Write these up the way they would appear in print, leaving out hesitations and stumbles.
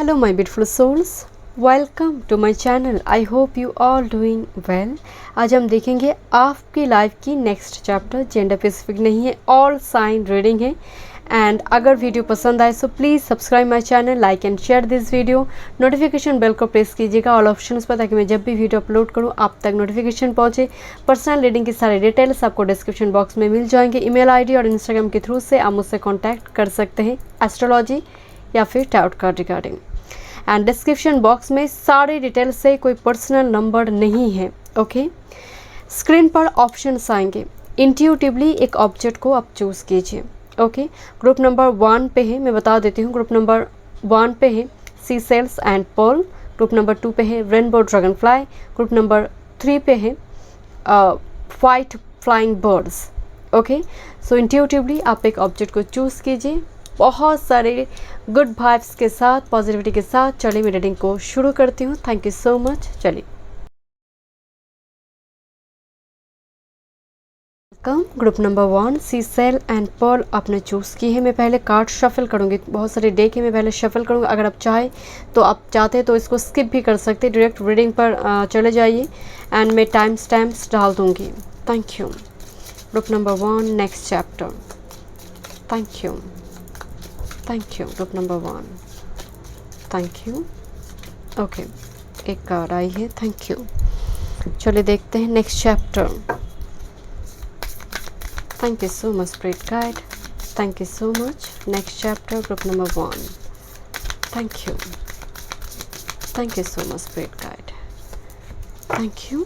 Hello my beautiful souls, welcome to my channel. I hope you all doing well. आज हम देखेंगे आपकी life की नेक्स्ट चैप्टर, जेंडर स्पेसिफिक नहीं है, ऑल साइन रीडिंग है। एंड अगर वीडियो पसंद आए so please subscribe my channel, like and share this video. Notification bell को प्रेस कीजिएगा ऑल ऑप्शंस पर, ताकि मैं जब भी वीडियो अपलोड करूं आप तक नोटिफिकेशन पहुंचे। पर्सनल रीडिंग की सारी डिटेल्स आपको डिस्क्रिप्शन बॉक्स में मिल जाएंगे। ईमेल आईडी और इंस्टाग्राम के थ्रू से आप मुझसे कॉन्टैक्ट कर सकते हैं एस्ट्रोलॉजी या फिर taut card regarding. And description box में सारी डिटेल्स से कोई पर्सनल नंबर नहीं है। ओके, स्क्रीन पर ऑप्शंस आएंगे, इंट्यूटिवली एक ऑब्जेक्ट को आप चूज़ कीजिए। ओके, ग्रुप नंबर 1 पे है, मैं बता देती हूँ। ग्रुप नंबर 1 पे है sea shells and pearl, group number 2 पे है rainbow dragonfly, group number 3 पे है white flying birds. Okay, so intuitively आप एक ऑब्जेक्ट को चूज़ कीजिए बहुत सारे गुड वाइब्स के साथ, पॉजिटिविटी के साथ। चलिए मैं रीडिंग को शुरू करती हूँ। Thank you so much. चलिए welcome. Group number 1 sea shell and pearl आपने चूज़ की है। मैं पहले कार्ड शफल करूँगी, बहुत सारे डेक है, मैं पहले शफल करूँगी। अगर आप चाहते हैं तो इसको स्किप भी कर सकते हैं, डायरेक्ट रीडिंग पर चले जाइए एंड मैं टाइम स्टैम्प्स डाल दूँगी। Thank you. Group number 1 next chapter. Thank you, thank you. Group number 1, thank you. Okay, एक कार्ड आई है, थैंक यू। चलिए देखते हैं next chapter. Thank you so much spirit guide, thank you so much. Next chapter group number 1, thank you, thank you so much spirit guide, thank you.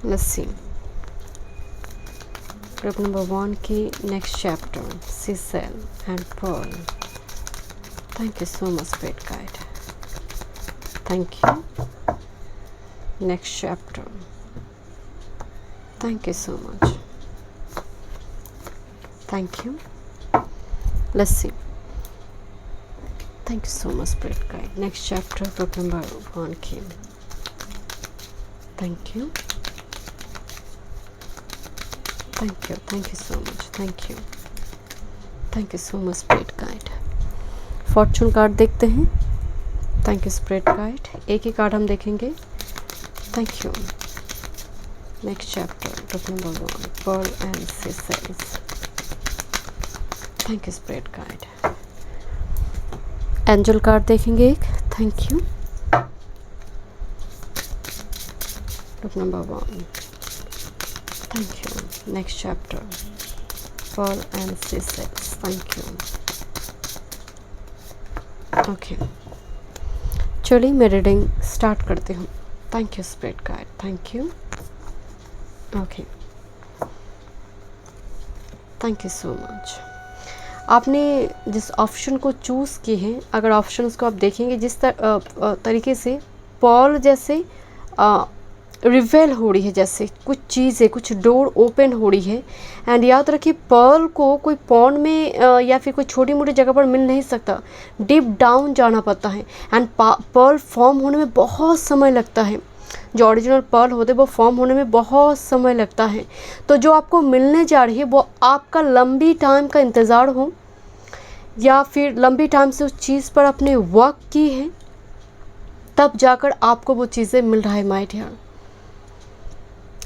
Let's see group number 1 की next chapter sea shell and pearl. Thank you so much spirit guide, thank you. Next chapter, thank you so much, thank you. Let's see, thank you so much spirit guide. Next chapter group number 1 की, thank you, thank you so much, thank you so much spirit guide. Fortune card देखते हैं। Thank you spirit guide, एक ही card हम देखेंगे। Thank you. Next chapter group number 1 pearl and sea shells. Thank you spirit guide. Angel card देखेंगे एक। Thank you. Group number 1, thank you. Next chapter, Pearl and C6. Thank you. Okay. चलिए मैं reading start करती हूँ। Thank you spirit guide, thank you. Okay, thank you so much. आपने जिस option को choose की है, अगर ऑप्शंस को आप देखेंगे जिस तरीके से पर्ल जैसे रिवेल हो रही है, जैसे कुछ चीज़ें, कुछ डोर ओपन हो रही है। एंड याद रखिए पर्ल को कोई पॉन्ड में या फिर कोई छोटी मोटी जगह पर मिल नहीं सकता, डीप डाउन जाना पड़ता है। एंड पर्ल फॉर्म होने में बहुत समय लगता है, जो ओरिजिनल पर्ल होते हैं वो फॉर्म होने में बहुत समय लगता है। तो जो आपको मिलने जा रही है वो आपका लंबी टाइम का इंतज़ार हो, या फिर लंबी टाइम से उस चीज़ पर आपने वर्क की है, तब जाकर आपको वो चीज़ें मिल रहा है माय डियर।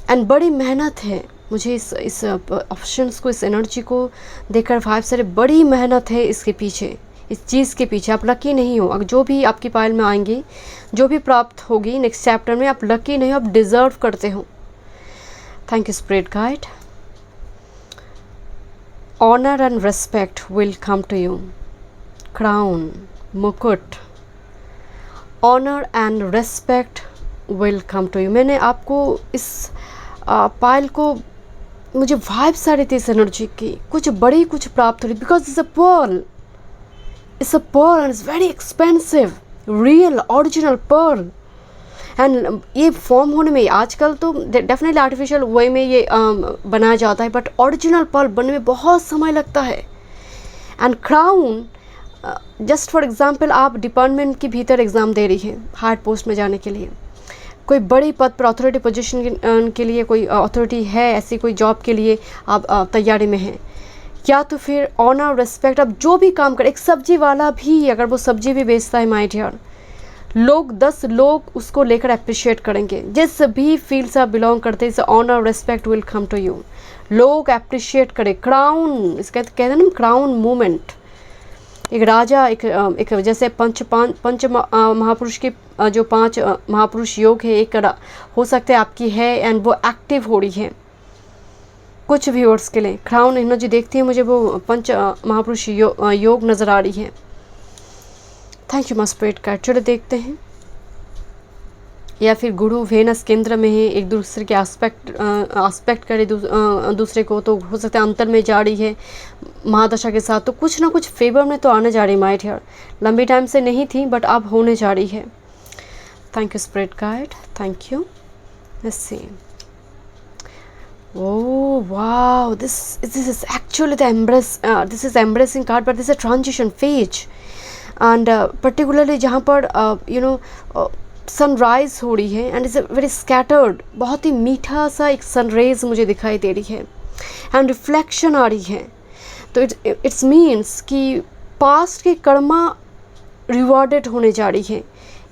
एंड बड़ी मेहनत है। मुझे इस ऑप्शंस को, इस एनर्जी को देखकर वाइब से बड़ी मेहनत है इसके पीछे, इस चीज़ के पीछे। आप लकी नहीं हो। अगर जो भी आपकी पाइल में आएंगी, जो भी प्राप्त होगी नेक्स्ट चैप्टर में, आप लकी नहीं हो, आप डिज़र्व करते हो। Thank you spirit guide. Honour and respect will come to you. Crown, मुकुट, honour and respect will come to you. मैंने आपको इस पाइल को, मुझे वाइब सारी थी इस एनर्जी की, कुछ बड़ी कुछ प्राप्त हो रही, because it's a pearl and it's very expensive, real original pearl. And ये फॉर्म होने में आजकल तो डेफिनेटली आर्टिफिशियल वे में ये बनाया जाता है, बट ओरिजिनल पर्ल बनने में बहुत समय लगता है। And crown, just for example आप डिपार्टमेंट के भीतर एग्ज़ाम दे रही हैं हायर पोस्ट में जाने के लिए, कोई बड़ी पद पर अथॉरिटी पोजीशन के लिए कोई अथॉरिटी है, ऐसी कोई जॉब के लिए आप तैयारी में हैं, या तो फिर ऑनर रिस्पेक्ट। अब जो भी काम करे, एक सब्जी वाला भी अगर वो सब्जी भी बेचता है माय डियर, लोग 10 लोग उसको लेकर अप्रिशिएट करेंगे। जिस भी फील्ड से आप बिलोंग करते हैं, honour respect will come to you. लोग अप्रिशिएट करें। क्राउन, इसका कहते हैं ना क्राउन मूवमेंट। एक राजा, एक जैसे पंच महापुरुष के जो 5 महापुरुष योग है, एक हो सकता है आपकी है एंड वो एक्टिव हो रही है कुछ व्यूअर्स के लिए। क्राउन एनर्जी देखती है मुझे, वो पंच महापुरुष योग नज़र आ रही है। Thank you my spirit guide. चलो देखते हैं। या फिर गुरु वेनस केंद्र में है, एक दूसरे के आस्पेक्ट करे दूसरे को, तो हो सकता है अंतर में जा रही है महादशा के साथ, तो कुछ ना कुछ फेवर में तो आने जा रही माय डियर। लंबी टाइम से नहीं थी बट अब होने जा रही है। Thank you spirit guide, thank you. Let's C. Oh wow, this is actually the this is embracing card, but this is a transition phase, and particularly जहाँ पर सनराइज हो रही है एंड इज़ वेरी स्कैटर्ड, बहुत ही मीठा सा एक sun rays मुझे दिखाई दे रही है एंड रिफ्लेक्शन आ रही है। तो इट्स मीन्स कि पास्ट के कर्मा रिवॉर्डेड होने जा रही है,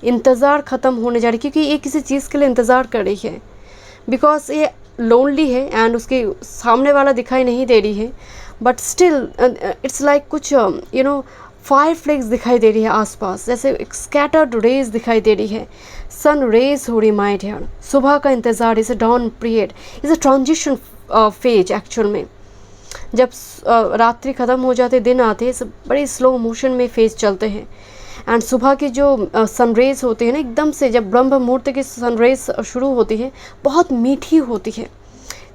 इंतज़ार ख़त्म होने जा रही है, क्योंकि ये किसी चीज़ के लिए इंतज़ार कर रही है। बिकॉज ये लोनली है एंड उसके सामने वाला दिखाई नहीं दे रही है, बट स्टिल इट्स लाइक कुछ फायर फ्लेक्स दिखाई दे रही है आसपास, जैसे एक स्कैटर्ड रेज दिखाई दे रही है। सन रेज हो रही माय डियर। सुबह का इंतज़ार, is a dawn period, is a transition phase. Actual में जब रात्रि ख़त्म हो जाते दिन आते हैं, बड़े स्लो मोशन में फेज चलते हैं एंड सुबह की जो सनरेज होती है ना, एकदम से जब ब्रह्म मुहूर्त की सनरेज शुरू होती है, बहुत मीठी होती है,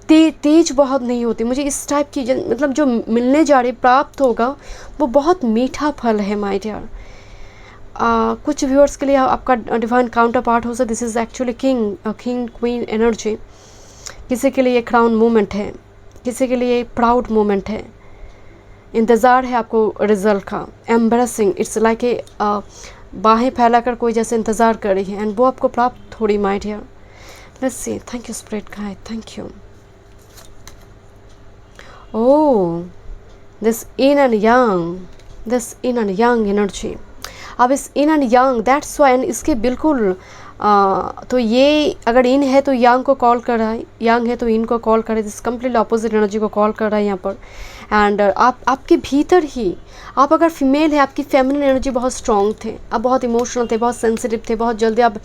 तेज बहुत नहीं होती। मुझे इस टाइप की मतलब जो मिलने जा रही प्राप्त होगा वो बहुत मीठा फल है माय डियर। कुछ व्यूअर्स के लिए आपका डिवाइन काउंटर पार्ट हो सकता है। This is actually king queen energy. किसी के लिए क्राउन मूवमेंट है, किसी के लिए प्राउड मूवमेंट है, इंतज़ार है आपको रिजल्ट का। एम्ब्रेसिंग, इट्स लाइक ए बाहें फैलाकर कोई जैसे इंतज़ार कर रही है एंड वो आपको प्राप्त हो रही my dear. Let's see. Thank you spirit guide, thank you. Oh, this yin and yang energy। अब इस yin and yang, that's why, and इसके बिल्कुल तो ये अगर इन है तो यांग को कॉल कर रहा है, यांग है तो इन को कॉल कर रहा है, दिस कम्प्लीटली अपोजिट एनर्जी को कॉल कर रहा है यहाँ पर। एंड आपके भीतर ही, आप अगर फीमेल है, आपकी फेमिनिन एनर्जी बहुत स्ट्रॉन्ग थे, आप बहुत इमोशनल थे, बहुत सेंसिटिव थे, बहुत जल्दी आप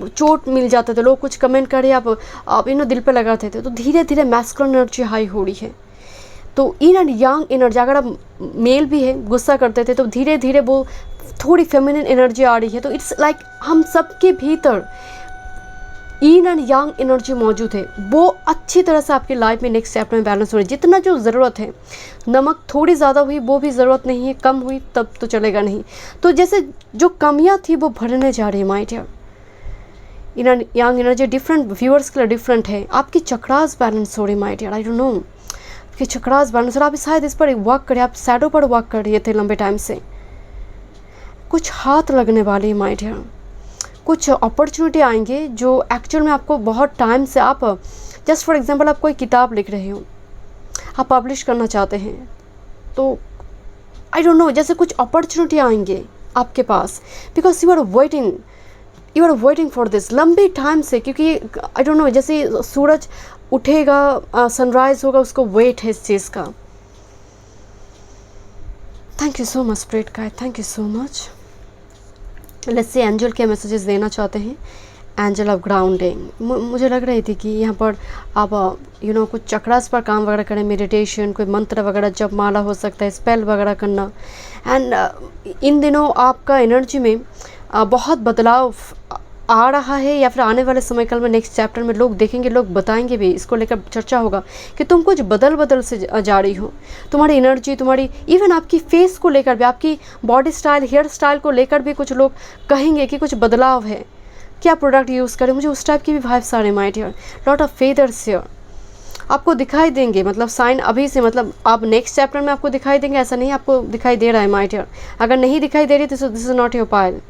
चोट मिल जाते थे, लोग कुछ कमेंट करे आप दिल पे लगाते थे, तो धीरे धीरे मैस्कुलिन एनर्जी हाई हो रही है। तो इन एंड यांग एनर्जी, अगर आप मेल भी है गुस्सा करते थे तो धीरे धीरे वो थोड़ी फेमिनिन एनर्जी आ रही है। तो इट्स लाइक हम सबके भीतर इन एंड यांग एनर्जी मौजूद है, वो अच्छी तरह से आपकी लाइफ में नेक्स्ट चैप्टर में बैलेंस हो रही है। जितना जो ज़रूरत है, नमक थोड़ी ज़्यादा हुई वो भी ज़रूरत नहीं है, कम हुई तब तो चलेगा नहीं। तो जैसे जो कमियां थी वो भरने जा रही है my dear. Yin and yang energy different viewers के लिए डिफरेंट है। आपकी चक्रास बैलेंस हो रही my dear, I don't know कि चक्रास बैलेंस, और आप शायद इस पर वर्क करें, आप शैडो पर वर्क कर रहे थे लंबे टाइम से। कुछ हाथ लगने वाली है माय डियर, कुछ अपॉर्चुनिटी आएंगे जो एक्चुअल में आपको बहुत टाइम से, आप जस्ट फॉर एग्जांपल आप कोई किताब लिख रहे हो, आप पब्लिश करना चाहते हैं, तो आई डोंट नो, जैसे कुछ अपॉर्चुनिटी आएंगे आपके पास, because you are waiting for this लंबी टाइम से। क्योंकि आई डोंट नो, जैसे सूरज उठेगा, सनराइज होगा, उसको वेट है इस चीज़ का। Thank you so much spirit guide, thank you so much. Let's see angel के मैसेजेस देना चाहते हैं। एंजल ऑफ ग्राउंडिंग, मुझे लग रही थी कि यहाँ पर आप कुछ चक्रास पर काम वगैरह करें, मेडिटेशन, कोई मंत्र वगैरह जप माला हो सकता है, स्पेल वगैरह करना। एंड इन दिनों आपका एनर्जी में बहुत बदलाव आ रहा है, या फिर आने वाले समय काल में नेक्स्ट चैप्टर में लोग देखेंगे, लोग बताएंगे भी, इसको लेकर चर्चा होगा कि तुम कुछ बदल से जा रही हो। तुम्हारी एनर्जी, तुम्हारी इवन आपकी फेस को लेकर भी, आपकी बॉडी स्टाइल, हेयर स्टाइल को लेकर भी कुछ लोग कहेंगे कि कुछ बदलाव है, क्या प्रोडक्ट यूज़ करें। मुझे उस टाइप की भी वाइब्स आ रही my dear. Lot of feathers here आपको दिखाई देंगे, मतलब साइन अभी से, मतलब आप नेक्स्ट चैप्टर में आपको दिखाई देंगे, ऐसा नहीं आपको दिखाई दे रहा है माय डियर। अगर नहीं दिखाई दे रही तो this is not your pile.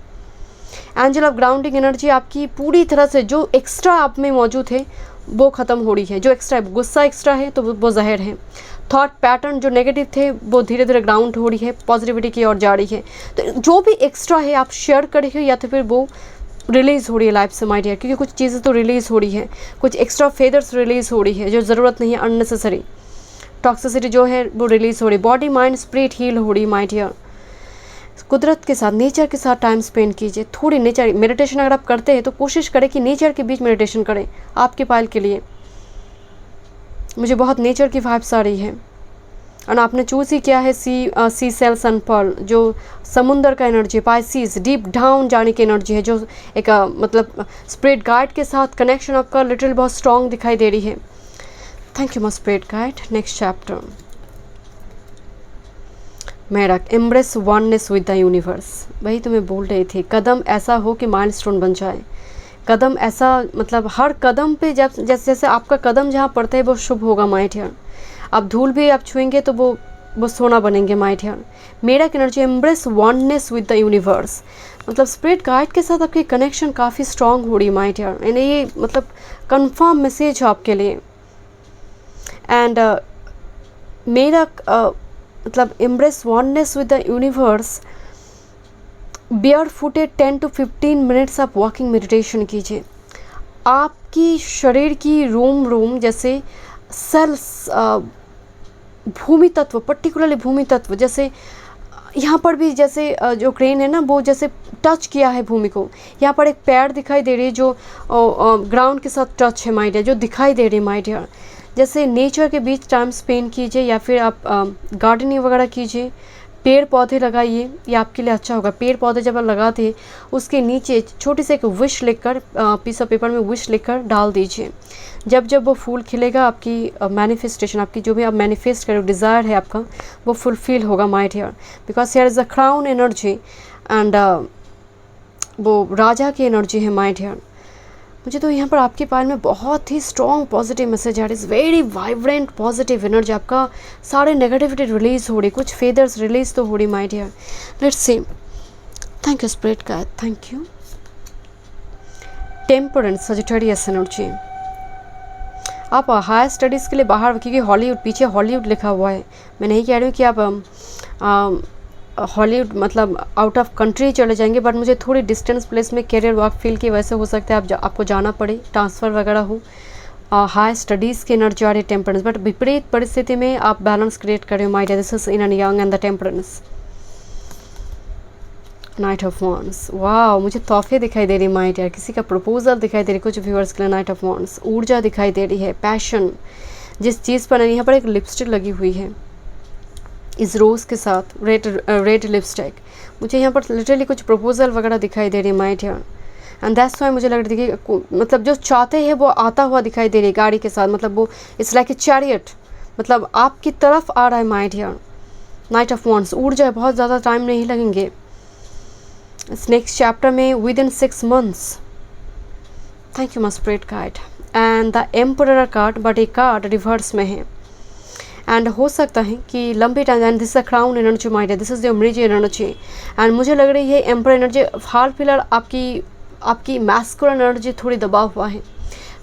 Angel of grounding energy आपकी पूरी तरह से जो एक्स्ट्रा आप में मौजूद है वो ख़त्म हो रही है। जो एक्स्ट्रा गुस्सा एक्स्ट्रा है तो वो ज़ाहिर है, थॉट पैटर्न जो नेगेटिव थे वो धीरे धीरे ग्राउंड हो रही है, पॉजिटिविटी की ओर जा रही है। तो जो भी एक्स्ट्रा है आप शेयर करिए या तो फिर वो रिलीज़ हो रही है लाइफ से माय डियर, क्योंकि कुछ चीज़ें तो रिलीज़ हो रही है, कुछ एक्स्ट्रा फेदर्स रिलीज़ हो रही है जो ज़रूरत नहीं है, अननेसेसरी टॉक्सिसिटी जो है वो रिलीज़ हो रही है। बॉडी माइंड स्पिरिट हील हो रही है माय डियर। कुदरत के साथ, नेचर के साथ टाइम स्पेंड कीजिए। थोड़ी नेचर मेडिटेशन अगर आप करते हैं तो कोशिश करें कि नेचर के बीच मेडिटेशन करें आपके पायल के लिए। मुझे बहुत नेचर की वाइब्स आ रही है। और आपने चूज़ ही किया है सी सेल सन पर्ल, जो समुंदर का एनर्जी, पाइसिस, डीप डाउन जाने की एनर्जी है, जो एक मतलब स्पिरिट गाइड के साथ कनेक्शन आपका लिटिल बहुत स्ट्रॉन्ग दिखाई दे रही है। Thank you my spirit guide. Next chapter मेरक, embrace oneness with the universe. वही तुम्हें बोल रही थी, कदम ऐसा हो कि माइलस्टोन बन जाए। कदम ऐसा मतलब हर कदम पे जब जैसे आपका कदम जहाँ पड़ता है वो शुभ होगा माय डियर। आप धूल भी आप छुएंगे तो वो सोना बनेंगे माय डियर। मेरक energy, embrace oneness with the universe, मतलब स्पिरिट गाइड के साथ आपकी कनेक्शन काफ़ी स्ट्रॉन्ग हो रही है माय डियर। यानी ये मतलब कंफर्म मैसेज है आपके लिए। एंड मेरक मतलब embrace oneness with the universe, bare footed 10 to 15 minutes आप वॉकिंग मेडिटेशन कीजिए। आपकी शरीर की रोम जैसे सेल्स, भूमि तत्व, पर्टिकुलरली भूमि तत्व, जैसे यहाँ पर भी जैसे जो क्रेन है ना वो जैसे टच किया है भूमि को। यहाँ पर एक पैर दिखाई दे रही है जो ग्राउंड के साथ टच है माय डियर, जो दिखाई दे रही है माय डियर। जैसे नेचर के बीच टाइम स्पेंड कीजिए या फिर आप गार्डनिंग वगैरह कीजिए, पेड़ पौधे लगाइए, ये आपके लिए अच्छा होगा। पेड़ पौधे जब आप लगाते हैं उसके नीचे छोटी सी एक विश लिखकर, पीस ऑफ पेपर में विश लिखकर डाल दीजिए। जब जब वो फूल खिलेगा आपकी मैनिफेस्टेशन, आपकी जो भी आप मैनिफेस्ट करो डिज़ायर है आपका, वो फुलफिल होगा my dear. Because here is a crown energy and वो राजा की एनर्जी है माय डियर। मुझे तो यहाँ पर आपके पायल में बहुत ही स्ट्रॉन्ग पॉजिटिव मैसेज आ रही है। वेरी वाइब्रेंट पॉजिटिव एनर्जी, आपका सारे नेगेटिविटी रिलीज़ हो रही, कुछ फेदर्स रिलीज तो हो रही my dear. Let's see. Thank you spirit guide, thank you. Temperance, Sagittarius energy. आप हायर स्टडीज़ के लिए बाहर, क्योंकि हॉलीवुड, पीछे हॉलीवुड लिखा हुआ है, मैं नहीं कह रही हूँ कि आप हॉलीवुड मतलब आउट ऑफ कंट्री चले जाएंगे, बट मुझे थोड़ी डिस्टेंस प्लेस में करियर वर्क फील्ड की वजह से हो सकता है आपको जाना पड़े, ट्रांसफ़र वगैरह हो। हाई स्टडीज़ की एनर्जी आ रही है टेम्परेंस, बट विपरीत परिस्थिति में आप बैलेंस क्रिएट कर रहे हो my dear. This is yin and yang and the temperance. Knight of wands, वाह, मुझे तोहफे दिखाई दे रही है माय डियर, किसी का प्रपोजल दिखाई दे रही है कुछ व्यूअर्स के लिए। नाइट ऑफ वॉन्ड्स, ऊर्जा दिखाई दे रही है, पैशन, जिस चीज़ पर यहाँ पर एक लिपस्टिक लगी हुई है इस रोज़ के साथ, रेड लिपस्टिक। मुझे यहाँ पर लिटरली कुछ प्रपोजल वगैरह दिखाई दे रही है my dear. And that's why मुझे लग रही थी कि मतलब जो चाहते हैं वो आता हुआ दिखाई दे रही है गाड़ी के साथ, मतलब वो इट्स लाइक ए चैरियट, मतलब आपकी तरफ आ रहा है my dear. Knight of wands, ऊर्जा है, बहुत ज़्यादा टाइम नहीं लगेंगे इस नेक्स्ट चैप्टर में, within 6 months। Thank you my spirit guide. And the emperor card, but एक कार्ड रिवर्स में है एंड हो सकता है कि लंबे time, and this a crown energy my dear, this is the अमरीजी एनर्जी। एंड मुझे लग रही है एम्पर एनर्जी हाल फिलहाल आपकी मैस्कुलिन एनर्जी थोड़ी दबा हुआ है,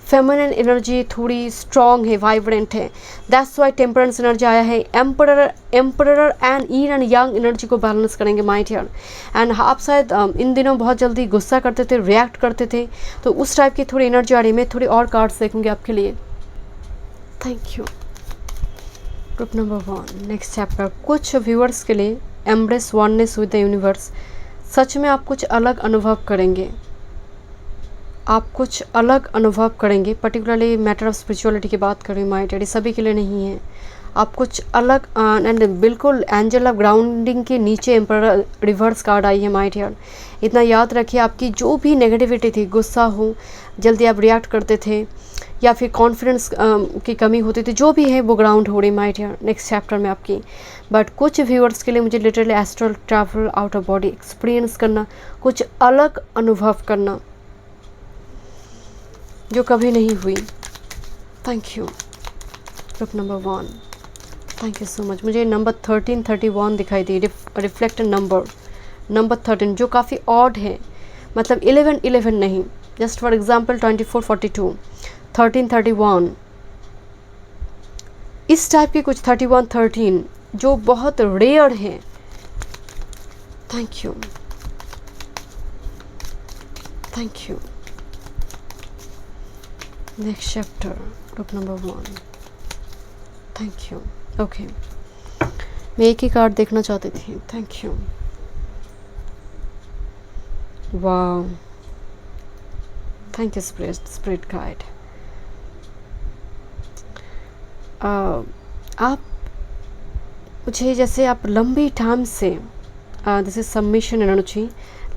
फेमिनिन एनर्जी थोड़ी स्ट्रॉन्ग है, वाइब्रेंट है। दैट्स वाई टेम्परेंस एनर्जी आया है। Emperor and in and yang energy को बैलेंस करेंगे माय डियर। एंड आप शायद इन दिनों बहुत जल्दी गुस्सा करते थे, रिएक्ट करते थे, तो उस टाइप की थोड़ी एनर्जी आ रही है। मैं थोड़ी और कार्ड्स देखूँगी आपके लिए। Thank you. Group number 1, next chapter. कुछ व्यूअर्स के लिए embrace oneness with the universe, सच में आप कुछ अलग अनुभव करेंगे, आप कुछ अलग अनुभव करेंगे। पर्टिकुलरली मैटर ऑफ स्पिरिचुअलिटी की बात कर रही हूँ माय डियर, सभी के लिए नहीं है। आप कुछ अलग एंड बिल्कुल एंजल ऑफ ग्राउंडिंग के नीचे एम्परर रिवर्स कार्ड आई है माय डियर। इतना याद रखिए, आपकी जो भी नेगेटिविटी थी, गुस्सा हो, जल्दी आप रिएक्ट करते थे या फिर कॉन्फिडेंस की कमी होती थी, जो भी है वो ग्राउंड हो रही माय डियर नेक्स्ट चैप्टर में आपकी। बट कुछ व्यूअर्स के लिए मुझे literally astral travel, out of body experience करना, कुछ अलग अनुभव करना जो कभी नहीं हुई। Thank you. Group number 1, thank you so much. मुझे नंबर 1331 दिखाई दी, रिफ्लेक्टेड नंबर 13, जो काफ़ी ऑड है, मतलब 11 नहीं, जस्ट फॉर एग्जांपल 2442, 1331। इस टाइप के कुछ 3113 जो बहुत रेयर हैं। Thank you, thank you. Next chapter, group number 1। Thank you. Okay, मैं एक ही कार्ड देखना चाहती थी। Thank you. वाह, थैंक यू स्पिरिट गाइड। आप मुझे जैसे आप लंबी टाइम से, दिस इज सबमिशन एनर्जी,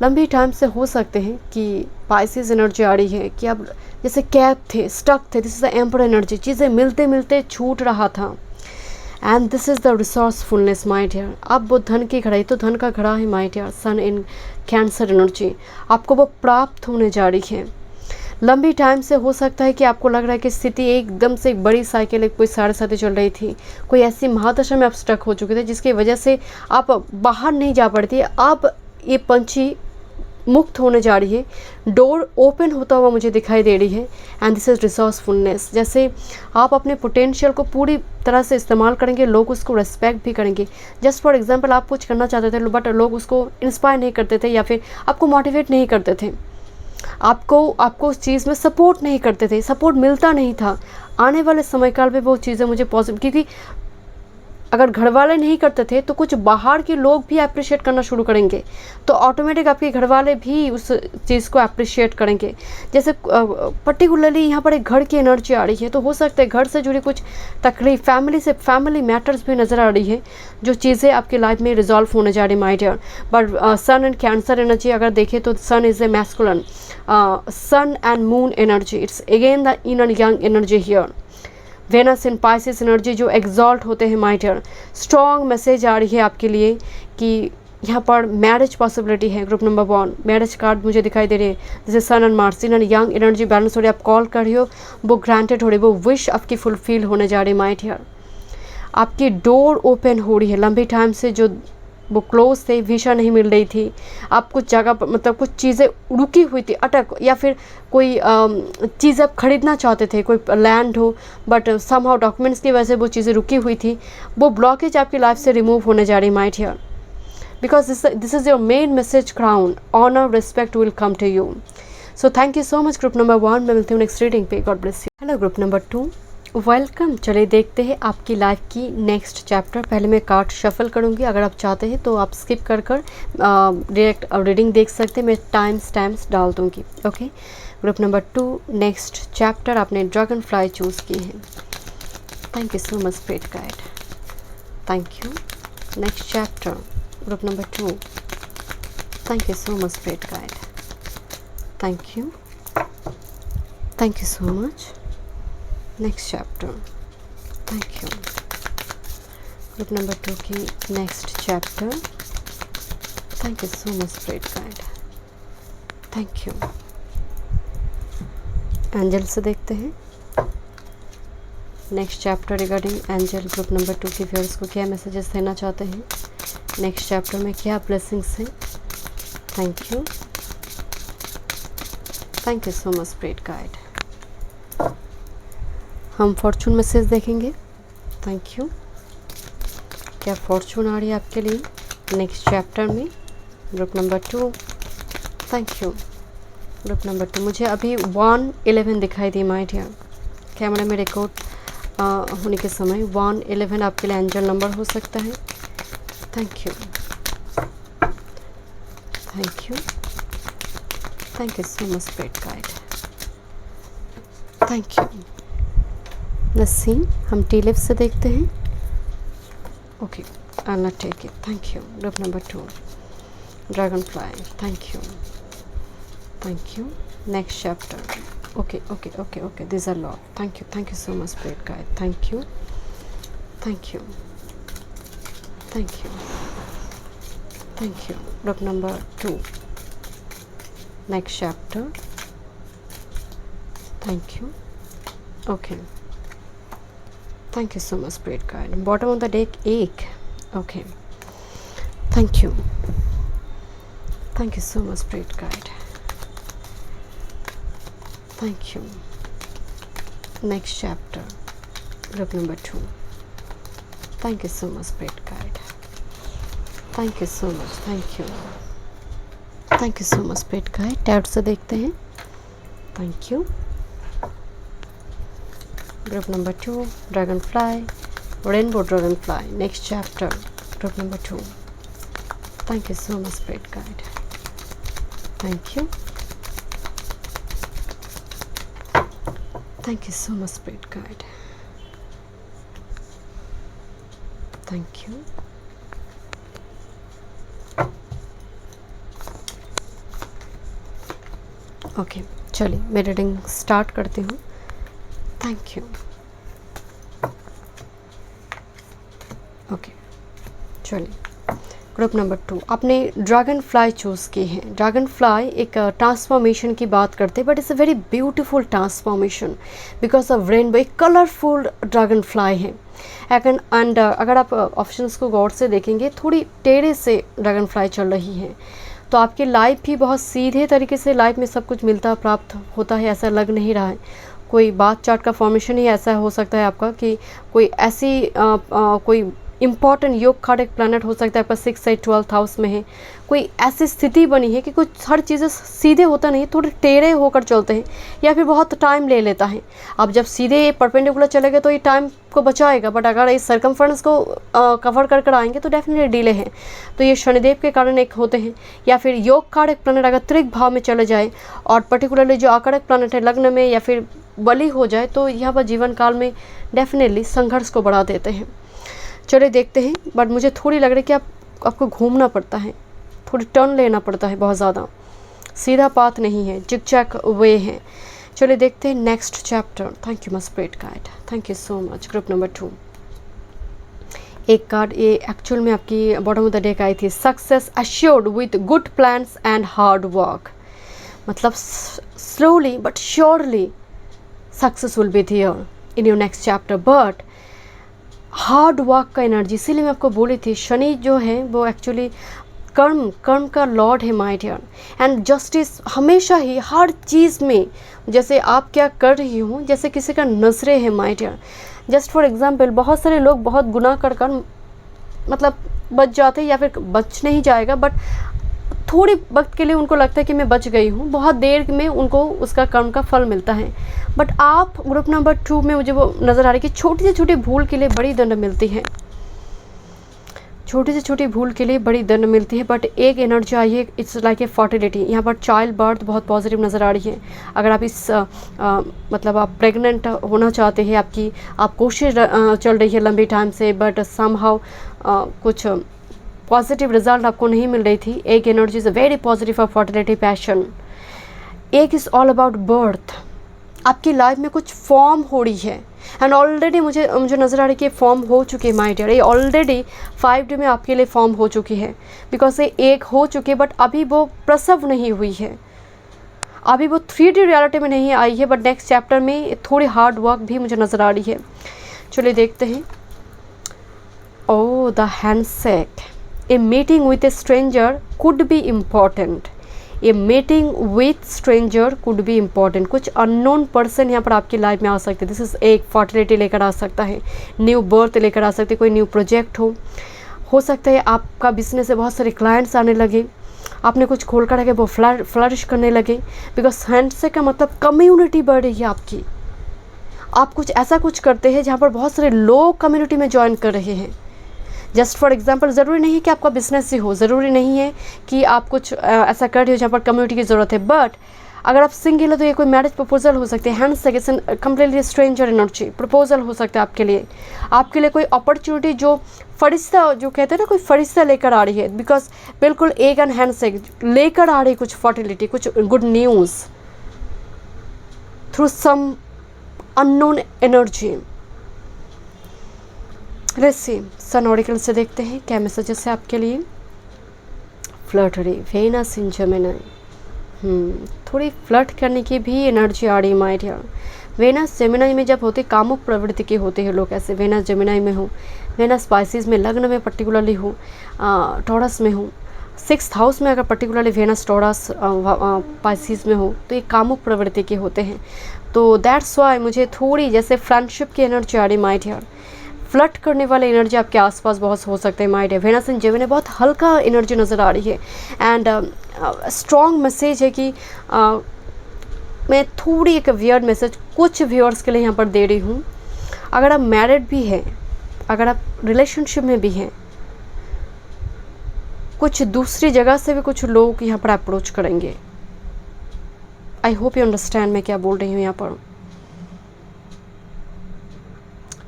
लंबी टाइम से हो सकते हैं कि पाइसेस एनर्जी आ रही है कि आप जैसे कैद थे, स्टक थे। This is the emperor energy, चीज़ें मिलते मिलते छूट रहा था। And this is the resourcefulness my dear. अब वो धन की घड़ा, तो धन का घड़ा है my dear, sun in Cancer energy, आपको वो प्राप्त होने जा रही है। लंबी टाइम से हो सकता है कि आपको लग रहा है कि स्थिति एकदम से एक बड़ी साइकिल, एक कोई साढ़े साथी चल रही थी, कोई ऐसी महादशा में आप स्टक हो चुके थे जिसकी वजह से आप बाहर नहीं जा पड़ती। अब ये पंछी मुक्त होने जा रही है, डोर ओपन होता हुआ मुझे दिखाई दे रही है। एंड दिस इज़ रिसोर्सफुलनेस, जैसे आप अपने पोटेंशियल को पूरी तरह से इस्तेमाल करेंगे, लोग उसको रेस्पेक्ट भी करेंगे। जस्ट फॉर एग्जांपल, आप कुछ करना चाहते थे बट लोग उसको इंस्पायर नहीं करते थे या फिर आपको मोटिवेट नहीं करते थे, आपको उस चीज़ में सपोर्ट नहीं करते थे, सपोर्ट मिलता नहीं था। आने वाले समय काल में वो चीज़ें मुझे पॉसिबल, क्योंकि अगर घर वाले नहीं करते थे तो कुछ बाहर के लोग भी अप्रिशिएट करना शुरू करेंगे, तो ऑटोमेटिक आपके घर वाले भी उस चीज़ को अप्रिशिएट करेंगे। जैसे पर्टिकुलरली यहाँ पर एक घर की एनर्जी आ रही है, तो हो सकता है घर से जुड़ी कुछ तकलीफ, फैमिली मैटर्स भी नज़र आ रही है, जो चीज़ें आपकी लाइफ में रिजॉल्व होने जा रही है my dear. But sun and cancer energy अगर देखें तो sun is a masculine, sun and moon energy, it's again the yin and yang energy here. Venus in Pisces energy जो एग्जॉल्ट होते हैं माय डियर। स्ट्रॉन्ग मैसेज आ रही है आपके लिए कि यहाँ पर मैरिज पॉसिबिलिटी है। ग्रुप नंबर 1 मैरिज कार्ड मुझे दिखाई दे रही है, जैसे sun and Mars, yin and yang energy balance हो रही है। आप कॉल कर रही हो, वो ग्रांटेड हो रही है, वो विश आपकी फुलफिल होने जा रही है माय डियर। आपकी डोर ओपन हो रही है, लंबी टाइम से जो वो क्लोज थे, वीज़ा नहीं मिल रही थी, आप कुछ जगह पर मतलब कुछ चीज़ें रुकी हुई थी, अटक, या फिर कोई चीज़ आप खरीदना चाहते थे, कोई लैंड हो, बट समहाउ डॉक्यूमेंट्स की वजह से वो चीज़ें रुकी हुई थी, वो ब्लॉकेज आपकी लाइफ से रिमूव होने जा रही might here, because this is your main message, crown, honour, respect will come to you. So thank you so much group number 1। मैं मिलती हूँ नेक्स्ट रीडिंग पे। God bless you. Hello group number 2, welcome. चलिए देखते हैं आपकी life की next chapter. पहले मैं कार्ड शफल करूंगी, अगर आप चाहते हैं तो आप स्किप कर डायरेक्ट रीडिंग देख सकते हैं, मैं टाइम स्टैम्प्स डाल दूंगी। Okay, group number 2 next chapter, आपने ड्रैगन फ्लाई चूज़ की है। Thank you so much spirit guide, thank you. Next chapter, group number 2, thank you so much spirit guide, thank you, thank you so much. Next chapter, thank you. Group number 2 की next chapter, thank you so much spirit guide, thank you. Angel से देखते हैं next chapter regarding angel. Group number 2 के viewers को क्या messages देना चाहते हैं, नेक्स्ट चैप्टर में क्या ब्लेसिंग्स हैं। Thank you, thank you so much spirit guide. हम फॉर्चून मैसेज देखेंगे। थैंक यू, क्या फॉर्चून आ रही है आपके लिए नेक्स्ट चैप्टर में। Group number 2, thank you. Group number 2, मुझे अभी 111 दिखाई दी माय डियर, कैमरा में रिकॉर्ड होने के समय 111 आपके लिए एंजल नंबर हो सकता है। Thank you, thank you, thank you so much spirit guide, thank you. Naseem, हम टी लिप्स से देखते हैं। Okay, I will not take it, thank you. Group number 2 dragonfly, thank you, thank you. Next chapter, okay okay okay okay, this are law, thank you so much spirit guide, thank you, thank you, thank you, thank you. Group number 2 next chapter, thank you, okay, thank you so much spirit guide. Bottom of the deck 8, okay, thank you so much spirit guide, thank you. Next chapter, group number 2, thank you so much spirit guide, thank you so much, thank you so much spirit guide. Tab से देखते हैं, thank you. Group number 2 dragon fly, rainbow dragon fly, next chapter, group number 2। Thank you so much spirit guide, thank you, thank you so much spirit guide, thank you. Okay चलिए मैं reading start करती हूँ। Thank you. Okay चलिए, group number 2 आपने dragon fly choose की है। Dragon fly एक transformation की बात करते हैं, but it's a very beautiful transformation because of rainbow. एक कलरफुल ड्रैगन फ्लाई है। एंड अगर आप ऑप्शंस को गौर से देखेंगे, थोड़ी टेढ़े से ड्रैगन फ्लाई चल रही है, तो आपकी लाइफ भी बहुत सीधे तरीके से लाइफ में सब कुछ मिलता प्राप्त होता है ऐसा लग नहीं रहा है। कोई बात चार्ट का फॉर्मेशन ही ऐसा हो सकता है आपका कि कोई ऐसी कोई इम्पॉर्टेंट योग कार्ड एक प्लैनेट हो सकता है आपका 6 से 12th हाउस में है। कोई ऐसी स्थिति बनी है कि कुछ हर चीज़ें सीधे होता नहीं, थोड़े टेढ़े होकर चलते हैं या फिर बहुत टाइम ले लेता है। अब जब सीधे परपेंडिकुलर चलेंगे तो ये टाइम को बचाएगा, बट अगर इस सर्कमफ्रेंस को कवर कर कर आएंगे तो डेफिनेटली डिले है। तो ये शनिदेव के कारण एक होते हैं, या फिर योग कार्ड एक प्लैनेट अगर त्रिक भाव में चले जाए और पर्टिकुलरली जो आकारक प्लैनेट है लग्न में या फिर बली हो जाए, तो यहाँ पर जीवन काल में डेफिनेटली संघर्ष को बढ़ा देते हैं। चलिए देखते हैं, बट मुझे थोड़ी लग रही है कि आपको घूमना पड़ता है, थोड़ी टर्न लेना पड़ता है, बहुत ज़्यादा सीधा पाथ नहीं है, जिगजैग वे है। चलिए देखते हैं next chapter. Thank you much spirit guide, thank you so much. Group number 2 एक कार्ड ये एक्चुअल में आपकी बॉटम ऑफ द डेक आई थी, success assured with good plans and hard work. मतलब slowly but surely success will be there in your next chapter, but hard work का energy. इसीलिए मैं आपको बोली थी शनि जो है वो एक्चुअली कर्म का लॉर्ड है माय डियर, एंड जस्टिस हमेशा ही हर चीज़ में, जैसे आप क्या कर रही हो जैसे किसी का नजरे है my dear. Just for example बहुत सारे लोग बहुत गुनाह कर मतलब बच जाते हैं या फिर बच नहीं जाएगा, बट थोड़ी वक्त के लिए उनको लगता है कि मैं बच गई हूँ, बहुत देर में उनको उसका कर्म का फल मिलता है। बट आप ग्रुप नंबर 2 में मुझे वो नज़र आ रही है कि छोटी से छोटी भूल के लिए बड़ी दंड मिलती है, छोटी से छोटी भूल के लिए बड़ी दंड मिलती है। बट एक एनर्जी आई है, इट्स लाइक ए फर्टिलिटी। यहाँ पर चाइल्ड बर्थ बहुत पॉजिटिव नज़र आ रही है। अगर आप इस मतलब आप प्रेग्नेंट होना चाहते हैं, आप कोशिश चल रही है लंबी टाइम से, बट समहाउ कुछ पॉजिटिव रिजल्ट आपको नहीं मिल रही थी। एक energy is a very positive for fertility passion. एक इज़ ऑल अबाउट बर्थ। आपकी लाइफ में कुछ फॉर्म हो रही है, एंड ऑलरेडी मुझे नज़र आ रही है कि फॉर्म हो चुकी है माय डियर। ये ऑलरेडी 5D में आपके लिए फॉर्म हो चुकी है, बिकॉज ये एक हो चुकी है, बट अभी वो प्रसव नहीं हुई है, अभी वो 3D रियलिटी में नहीं आई है, बट नेक्स्ट चैप्टर में थोड़ी हार्ड वर्क भी मुझे नज़र आ रही है। चलिए देखते हैं। ओह the handshake. A meeting with A stranger could be important. A meeting with stranger could be important. कुछ अननोन पर्सन यहाँ पर आपकी लाइफ में आ सकते हैं। दिस इज़ एक फर्टिलिटी लेकर आ सकता है, न्यू बर्थ लेकर आ सकते हैं, कोई न्यू प्रोजेक्ट हो सकता है आपका बिजनेस से बहुत सारे क्लाइंट्स आने लगे, आपने कुछ खोल कर रखे वो फ्लरिश करने लगे, बिकॉज हैंडशेक का मतलब कम्युनिटी बढ़ रही है आपकी। आप कुछ ऐसा कुछ करते हैं जहाँ पर बहुत सारे लोग कम्युनिटी में ज्वाइन कर रहे हैं। जस्ट फॉर एग्जांपल, ज़रूरी नहीं है कि आपका बिजनेस ही हो, ज़रूरी नहीं है कि आप कुछ ऐसा कर रहे हो जहाँ पर कम्युनिटी की ज़रूरत है, बट अगर आप सिंगल हो तो ये कोई मैरिज प्रपोजल हो सकते हैं। Handshake is completely stranger energy, proposal हो सकता है आपके लिए कोई अपॉर्चुनिटी जो फरिश्ता, जो कहते हैं ना कोई फरिश्ता लेकर आ रही है, बिकॉज बिल्कुल एक एंड हैंडशेक लेकर आ रही कुछ फर्टिलिटी, कुछ good news through some unknown energy. Let's see, sun oracle से देखते हैं क्या मैसेजेस है आपके लिए। Flattery, Venus in Gemini. थोड़ी फ्लर्ट करने की भी एनर्जी आ रही माय डियर। वेनस जेमिनी में जब होते कामुक प्रवृत्ति के होते हैं लोग, ऐसे वेनस जेमिनी में हो, वेनस स्पाइसिस में लग्न में पर्टिकुलरली हो, टॉरस में हो, 6th हाउस में अगर पर्टिकुलरली वेनस टॉरस पाइसिस में हो तो ये कामुक प्रवृत्ति के होते हैं। तो दैट्स वाई मुझे थोड़ी जैसे फ्रेंडशिप की एनर्जी आ रही माय डियर। फ्लर्ट करने वाले एनर्जी आपके आसपास बहुत हो सकते हैं my dear. Venus in Gemini बहुत हल्का एनर्जी नज़र आ रही है एंड स्ट्रॉन्ग मैसेज है कि मैं थोड़ी एक वियर्ड मैसेज कुछ व्यूअर्स के लिए यहाँ पर दे रही हूँ। अगर आप मैरिड भी हैं, अगर आप रिलेशनशिप में भी हैं, कुछ दूसरी जगह से भी कुछ लोग यहाँ पर अप्रोच करेंगे। आई होप यू अंडरस्टैंड मैं क्या बोल रही हूँ यहाँ पर।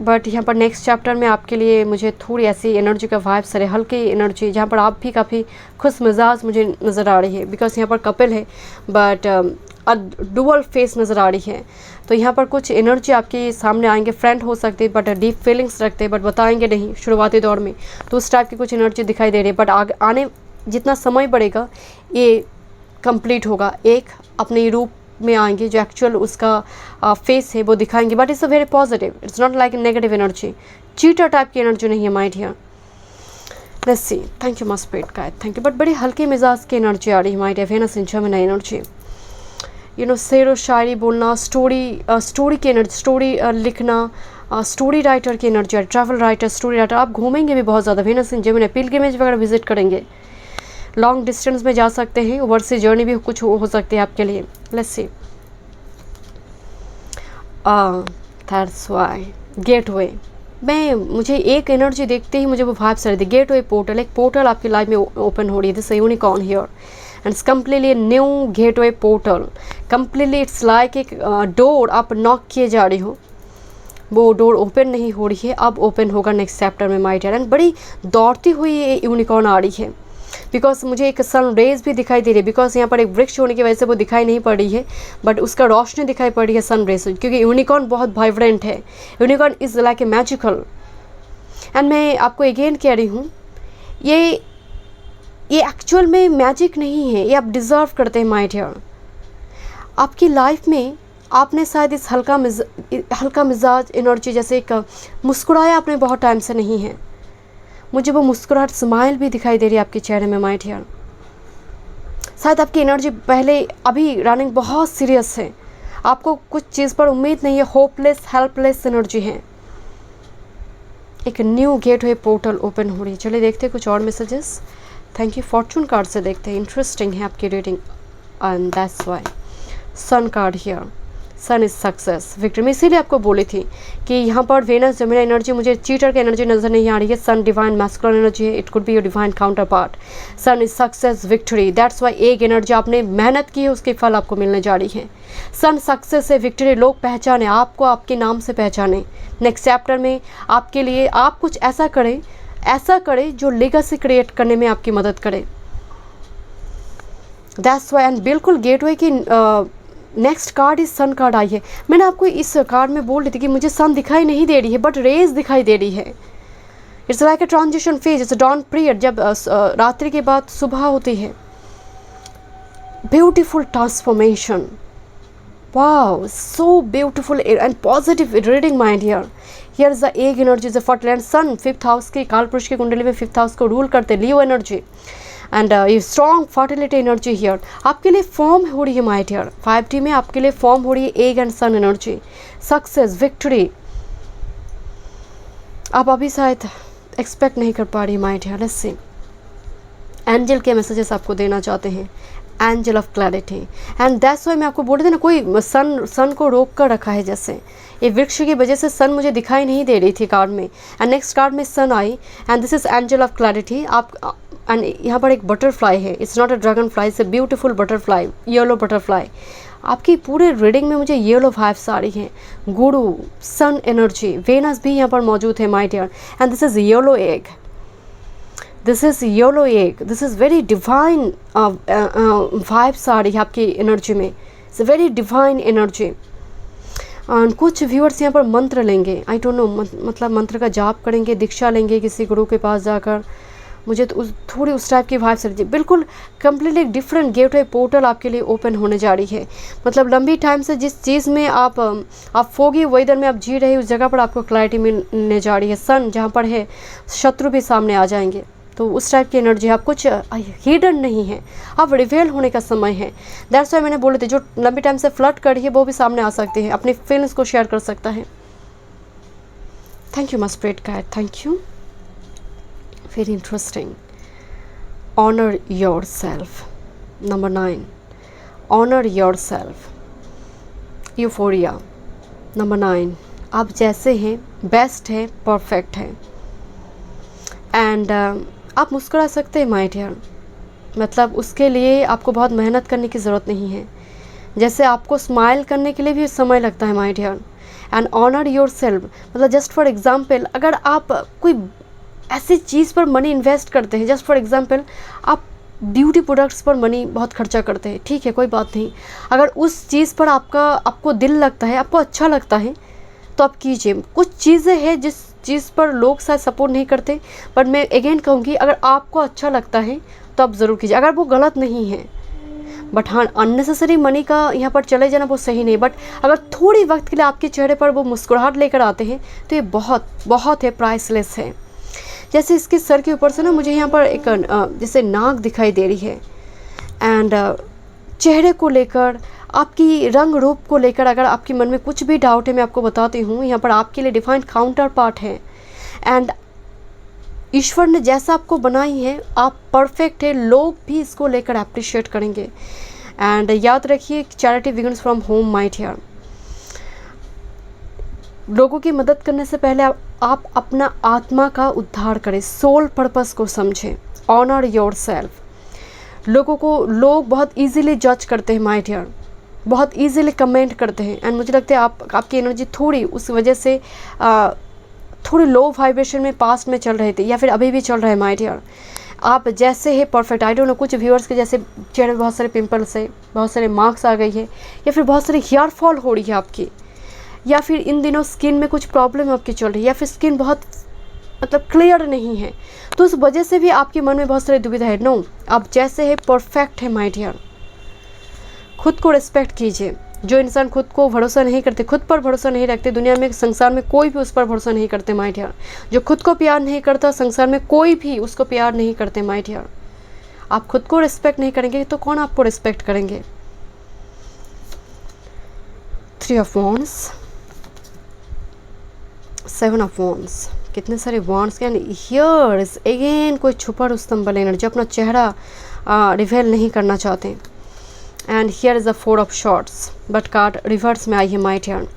बट यहाँ पर नेक्स्ट चैप्टर में आपके लिए मुझे थोड़ी ऐसी एनर्जी का वाइब्स है, हल्की एनर्जी, जहाँ पर आप भी काफ़ी खुश मिजाज मुझे नज़र आ रही है। बिकॉज यहाँ पर कपल है बट डुअल फेस नज़र आ रही है। तो यहाँ पर कुछ एनर्जी आपके सामने आएंगे, फ्रेंड हो सकते हैं बट डीप फीलिंग्स रखते हैं बट बताएंगे नहीं शुरुआती दौर में, तो उस टाइप की कुछ एनर्जी दिखाई दे रही है। बट आने जितना समय बढ़ेगा ये कंप्लीट होगा, एक अपने रूप में आएंगे, जो एक्चुअल उसका फेस है वो दिखाएंगे। But it's a very positive, it's not like negative energy, cheater type की एनर्जी नहीं है my dear. Let's see, thank you must spirit guide, thank you. But बड़ी हल्की मिजाज की एनर्जी आ रही है my dear. Venus in Gemini energy, you know शेर व शायरी बोलना, स्टोरी की एनर्जी, स्टोरी लिखना, स्टोरी राइटर की energy, travel writer, story writer. आप घूमेंगे भी बहुत ज़्यादा। वेनस इन जेमिनी पिलग्रिमेज वगैरह विजिट करेंगे, लॉन्ग डिस्टेंस में जा सकते हैं, ओवरसीज जर्नी भी कुछ हो सकती है आपके लिए। Let's see, that's why gateway. मुझे एक एनर्जी देखते ही मुझे वो वाइब्स आ रही थी, गेटवे पोर्टल, एक पोर्टल आपकी लाइफ में ओपन हो रही है। This unicorn here and it's completely new gateway portal, completely it's like एक डोर आप नॉक किए जा रही हो, वो डोर ओपन नहीं हो रही है, अब ओपन होगा नेक्स्ट चैप्टर में माय डियर। एंड बड़ी दौड़ती हुई ये यूनिकॉर्न आ रही है, बिकॉज मुझे एक सन रेज भी दिखाई दे रही है। बिकॉज यहाँ पर एक वृक्ष होने की वजह से वो दिखाई नहीं पड़ रही है बट उसका रोशनी दिखाई पड़ रही है सन रेज, क्योंकि यूनिकॉर्न बहुत वाइब्रेंट है। Unicorn is like A magical. And मैं आपको अगेन कह रही हूँ, ये एक्चुअल में मैजिक नहीं है, ये आप डिज़र्व करते हैं माय डियर। आपकी लाइफ में आपने शायद इस हल्का मिजाज एनर्जी, जैसे एक मुस्कुराया आपने बहुत टाइम से नहीं है, मुझे वो मुस्कुराहट स्माइल भी दिखाई दे रही है आपके चेहरे में माय डियर। शायद आपकी एनर्जी पहले अभी रनिंग बहुत सीरियस है, आपको कुछ चीज़ पर उम्मीद नहीं है, होपलेस हेल्पलेस एनर्जी है। एक न्यू गेटवे पोर्टल ओपन हो रही है। चलिए देखते हैं कुछ और messages. Thank you. Fortune card से देखते हैं, इंटरेस्टिंग है आपकी reading and that's why sun card here, sun is success victory. मैं इसीलिए आपको बोली थी कि यहाँ पर वेनस जेमिनी एनर्जी, मुझे चीटर की एनर्जी नज़र नहीं आ रही है। सन डिवाइन मैस्कुलिन एनर्जी है, it could be your divine counterpart. Sun is success victory, that's why एक एनर्जी आपने मेहनत की है उसके फल आपको मिलने जा रही है। सन सक्सेस है विक्ट्री, लोग पहचाने आपको, आपके नाम से पहचाने। नेक्स्ट चैप्टर में आपके लिए आप कुछ ऐसा करें जो लेगेसी क्रिएट करने में आपकी मदद करे। दैट्स वाई, एंड बिल्कुल गेटवे की नेक्स्ट कार्ड इस सन कार्ड आई है। मैंने आपको इस कार्ड में बोल रही थी कि मुझे सन दिखाई नहीं दे रही है बट रेज दिखाई दे रही है। It's like a transition phase, it's dawn period, जब रात्रि के बाद सुबह होती है। Beautiful transformation, wow so beautiful and positive reading mind here. Here is the egg energy, is a fertiliser. Sun 5th house की काल पुरुष की कुंडली में 5th हाउस को रूल करते, लियो एनर्जी एंड ये स्ट्रॉन्ग फर्टिलिटी एनर्जी हियर आपके लिए फॉर्म हो रही है माय डियर। 5D में आपके लिए फॉर्म हो रही है egg and sun energy, success victory. आप अभी शायद एक्सपेक्ट नहीं कर पा रही my dear. Let's see, angel के मैसेजेस आपको देना चाहते हैं, angel of clarity and that's why मैं आपको बोल रही थी ना, कोई सन को रोक कर रखा है। जैसे ये वृक्ष की वजह से सन मुझे दिखाई नहीं दे रही थी कार्ड में, एंड नेक्स्ट कार्ड में सन आई and this is angel of clarity. आप एंड यहाँ पर एक बटरफ्लाई है, it's not a dragonfly, it's a beautiful butterfly, yellow butterfly. आपकी पूरे रीडिंग में मुझे येलो वाइब्स आ रही हैं। गुरु, सन एनर्जी, वेनस भी यहाँ पर मौजूद है my dear and this is yellow egg, this is yellow egg, this is very divine vibes आ रही है आपकी एनर्जी में, it's a very divine energy. कुछ व्यूअर्स यहाँ पर मंत्र लेंगे, आई डोंट नो, मतलब मंत्र का जाप करेंगे, दीक्षा लेंगे किसी गुरु के पास जाकर। मुझे तो थोड़ी उस टाइप की वाइब्स रही थी। बिल्कुल कंप्लीटली डिफरेंट गेटवे पोर्टल आपके लिए ओपन होने जा रही है। मतलब लंबी टाइम से जिस चीज़ में आप फोगी वेदर में आप जी रहे उस जगह पर आपको क्लैरिटी मिलने जा रही है। सन जहाँ पर है शत्रु भी सामने आ जाएंगे, तो उस टाइप की एनर्जी। आप कुछ हिडन नहीं है, अब रिवेल होने का समय है। दैट्स वाई मैंने बोले थे, जो लंबी टाइम से फ्लर्ट कर रही है वो भी सामने आ सकती है, अपनी फीलिंग्स को शेयर कर सकता है। Thank you my spirit guide, thank you, very interesting. Honour yourself, number 9, honour yourself, euphoria, number 9, आप जैसे हैं बेस्ट हैं, परफेक्ट हैं। एंड आप मुस्कुरा सकते हैं माय डियर, मतलब उसके लिए आपको बहुत मेहनत करने की ज़रूरत नहीं है। जैसे आपको स्माइल करने के लिए भी समय लगता है my dear. And honour yourself, मतलब जस्ट फॉर एग्ज़ाम्पल, अगर आप कोई ऐसी चीज़ पर मनी इन्वेस्ट करते हैं, जस्ट फॉर एग्ज़ाम्पल आप ब्यूटी प्रोडक्ट्स पर मनी बहुत खर्चा करते हैं, ठीक है कोई बात नहीं, अगर उस चीज़ पर आपको दिल लगता है, आपको अच्छा लगता है, तो आप कीजिए। कुछ चीज़ें हैं जिस चीज़ पर लोग शायद सपोर्ट नहीं करते, बट मैं अगेन कहूँगी अगर आपको अच्छा लगता है तो आप ज़रूर कीजिए, अगर वो गलत नहीं है। बट हाँ, अननेसेसरी मनी का यहाँ पर चले जाना वो सही नहीं, बट अगर थोड़ी वक्त के लिए आपके चेहरे पर वो मुस्कुराहट लेकर आते हैं तो ये बहुत बहुत है, प्राइसलेस है। जैसे इसके सर के ऊपर से ना मुझे यहाँ पर एक जैसे नाक दिखाई दे रही है। एंड चेहरे को लेकर, आपकी रंग रूप को लेकर अगर आपके मन में कुछ भी डाउट है, मैं आपको बताती हूँ, यहाँ पर आपके लिए डिफाइंड काउंटर पार्ट है। एंड ईश्वर ने जैसा आपको बनाई है, आप परफेक्ट है, लोग भी इसको लेकर अप्रिशिएट करेंगे। एंड याद रखिए, charity begins from home my dear. लोगों की मदद करने से पहले आप अपना आत्मा का उद्धार करें, सोल पर्पस को समझें। Honour yourself. लोग बहुत इजीली जज करते हैं माय डियर, बहुत इजीली कमेंट करते हैं। एंड मुझे लगता है आपकी एनर्जी थोड़ी उस वजह से थोड़ी लो वाइब्रेशन में पास्ट में चल रहे थे, या फिर अभी भी चल रहे हैं माय डियर। आप जैसे है परफेक्ट। आई डोंट नो, कुछ व्यूअर्स के जैसे चेहरे में बहुत सारे पिंपल्स है, बहुत सारे मार्क्स आ गई है, या फिर बहुत सारी हेयर फॉल हो रही है आपकी, या फिर इन दिनों स्किन में कुछ प्रॉब्लम आपकी चल रही है, या फिर स्किन बहुत मतलब क्लियर नहीं है, तो उस वजह से भी आपके मन में बहुत सारी दुविधा है। नो, आप जैसे है परफेक्ट है माय डियर। खुद को रिस्पेक्ट कीजिए। जो इंसान खुद को भरोसा नहीं करते, खुद पर भरोसा नहीं रखते, दुनिया में संसार में कोई भी उस पर भरोसा नहीं करते माय डियर। जो खुद को प्यार नहीं करता, संसार में कोई भी उसको प्यार नहीं करते माय डियर। आप खुद को रिस्पेक्ट नहीं करेंगे तो कौन आपको रिस्पेक्ट करेंगे। 3 ऑफ वॉन्ड्स, 7 ऑफ वॉन्ड्स, कितने सारे वॉन्ड्स के। एंड हियर इज अगेन कोई छुपा रुस्तम वाला एनर्जी, अपना चेहरा रिवेल नहीं करना चाहते। And here is the 4 of shorts, but card reverse में आई है माय डियर।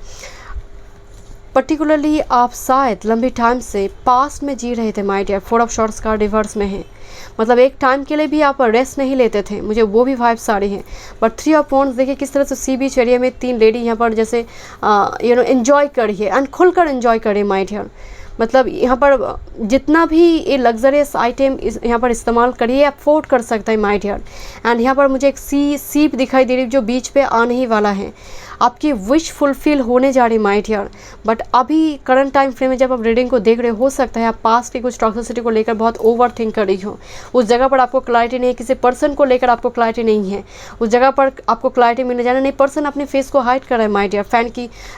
पर्टिकुलरली आप शायद लंबी टाइम से पास्ट में जी रहे थे my dear. 4 of swords card reverse में है, मतलब एक टाइम के लिए भी आप रेस्ट नहीं लेते थे, मुझे वो भी वाइब्स आ रही हैं। बट 3 ऑफ वॉन्ड्स, देखिए किस तरह से सी बीच एरिया में 3 लेडी यहाँ पर जैसे एंजॉय करिए, एंड खुलकर एंजॉय करिए माय डियर। मतलब यहाँ पर जितना भी ये लग्जरियस आइटम यहाँ पर इस्तेमाल करिए, अफोर्ड कर सकता है माय डियर। एंड यहाँ पर मुझे एक सीप दिखाई दे रही है जो बीच पे आने ही वाला है। आपकी विश फुलफिल होने जा रही माय डियर। बट अभी करंट टाइम फ्रेम में जब आप रीडिंग को देख रहे हो सकता है आप पास्ट की कुछ टॉक्सिसिटी को लेकर बहुत ओवर थिंक कर रही हो। उस जगह पर आपको क्लैरिटी नहीं है, किसी पर्सन को लेकर आपको क्लैरिटी नहीं है, उस जगह पर आपको क्लैरिटी मिलने जाना नहीं। पर्सन अपने फेस को हाइड कर रहा है माय डियर,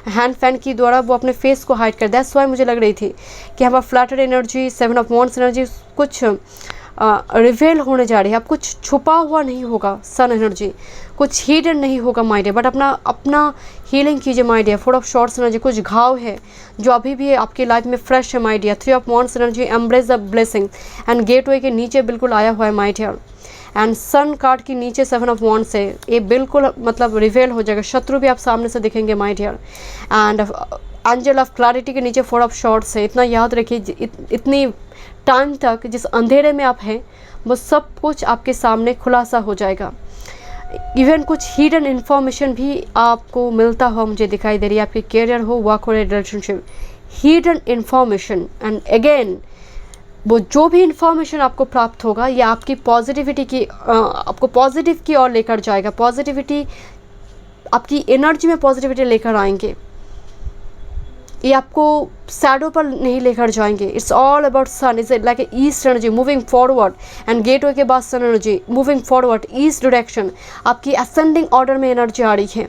हैंड फैन की द्वारा वो अपने फेस को हाइड कर। दैट्स वाई मुझे लग रही थी कि हमारा flatted energy, 7 of wands energy कुछ रिवेल होने जा रही है। अब कुछ छुपा हुआ नहीं होगा, सन एनर्जी कुछ हिडन नहीं होगा माय डियर, बट अपना हीलिंग कीजिए my dear. 4 of swords energy, कुछ घाव है जो अभी भी आपकी लाइफ में फ्रेश है my dear. 3 of wands energy, embrace the blessing, and gateway के नीचे बिल्कुल आया हुआ है my dear. And sun card के नीचे 7 ऑफ वॉन्ड्स है, ये बिल्कुल मतलब रिवेल हो जाएगा, शत्रु भी आप सामने से दिखेंगे my dear. And angel of clarity के नीचे 4 ऑफ शॉर्ट्स है। इतना याद रखिए, इतनी टाइम तक जिस अंधेरे में आप हैं वो सब कुछ आपके सामने खुलासा हो जाएगा। इवन कुछ हिडन इन्फॉर्मेशन भी आपको मिलता हुआ मुझे दिखाई दे रही है, आपके करियर हो, वर्क हो, relationship, hidden information. And again वो जो भी इन्फॉर्मेशन आपको प्राप्त होगा ये आपकी पॉजिटिविटी की आपको पॉजिटिव की ओर लेकर जाएगा। पॉजिटिविटी, आपकी एनर्जी में पॉजिटिविटी लेकर आएंगे, ये आपको सैडो पर नहीं लेकर जाएंगे। It's all about sun, is like a east energy moving forward. And gateway के बाद sun energy moving forward east direction, आपकी असेंडिंग ऑर्डर में एनर्जी आ रही है।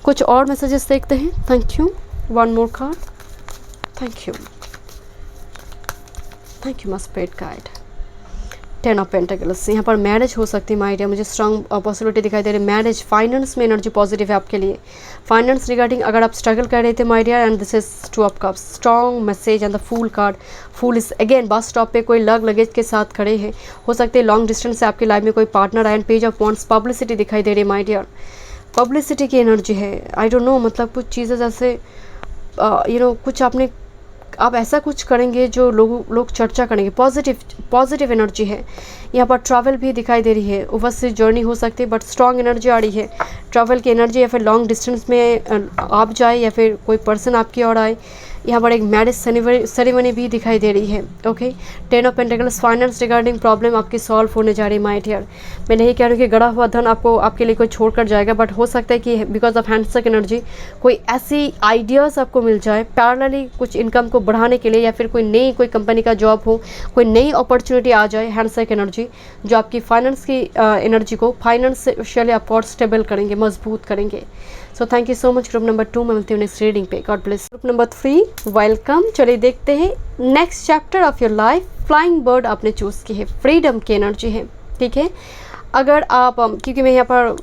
कुछ और मैसेजेस देखते हैं। Thank you, 1 more card. Thank you my spirit guide. 10 of pentacles, यहाँ पर मैरिज हो सकती है माय डियर, मुझे स्ट्रॉन्ग पॉसिबिलिटी दिखाई दे रही है मैरिज। फाइनेंस में एनर्जी पॉजिटिव है आपके लिए, फाइनेंस रिगार्डिंग अगर आप स्ट्रगल कर रहे थे my dear, and this is 2 of cups, strong message and the fool card. Fool is again bus stop पे कोई लगेज के साथ खड़े हैं, हो सकते हैं लॉन्ग डिस्टेंस से आपकी लाइफ में कोई पार्टनर आए। And page of wands, publicity दिखाई दे रही है माय डियर, पब्लिसिटी की एनर्जी है। आई डोंट नो, मतलब कुछ चीज़ें जैसे कुछ आप ऐसा कुछ करेंगे जो लोग चर्चा करेंगे, पॉजिटिव एनर्जी है। यहाँ पर ट्रैवल भी दिखाई दे रही है, ओवरसीज जर्नी हो सकती है, बट स्ट्रॉन्ग एनर्जी आ रही है ट्रैवल की एनर्जी, या फिर लॉन्ग डिस्टेंस में आप जाए या फिर कोई पर्सन आपकी ओर आए। यहाँ पर एक मैरिज सेरेमनी भी दिखाई दे रही है। Okay, 10 of pentacles, finance regarding problem आपकी सॉल्व होने जा रही है माय डियर। मैं नहीं कह रही हूँ कि गड़ा हुआ धन आपके लिए कोई छोड़ कर जाएगा, बट हो सकता है कि बिकॉज ऑफ हैंडसक एनर्जी कोई ऐसी आइडियाज़ आपको मिल जाए पैरेलली कुछ इनकम को बढ़ाने के लिए, या फिर कोई कंपनी का जॉब हो, कोई नई अपॉर्चुनिटी आ जाए हैंडसक एनर्जी, जो आपकी फाइनेंस की एनर्जी को फाइनेंशियली आपको और स्टेबल करेंगे, मजबूत करेंगे। सो thank you so much. Group number 2 मैं मिलती हूँ नेक्स्ट रीडिंग पे। God bless. Group number 3 welcome. चलिए देखते हैं next chapter of your life. Flying bird आपने चूज़ की है, फ्रीडम की एनर्जी है, ठीक है। अगर आप क्योंकि मैं यहाँ पर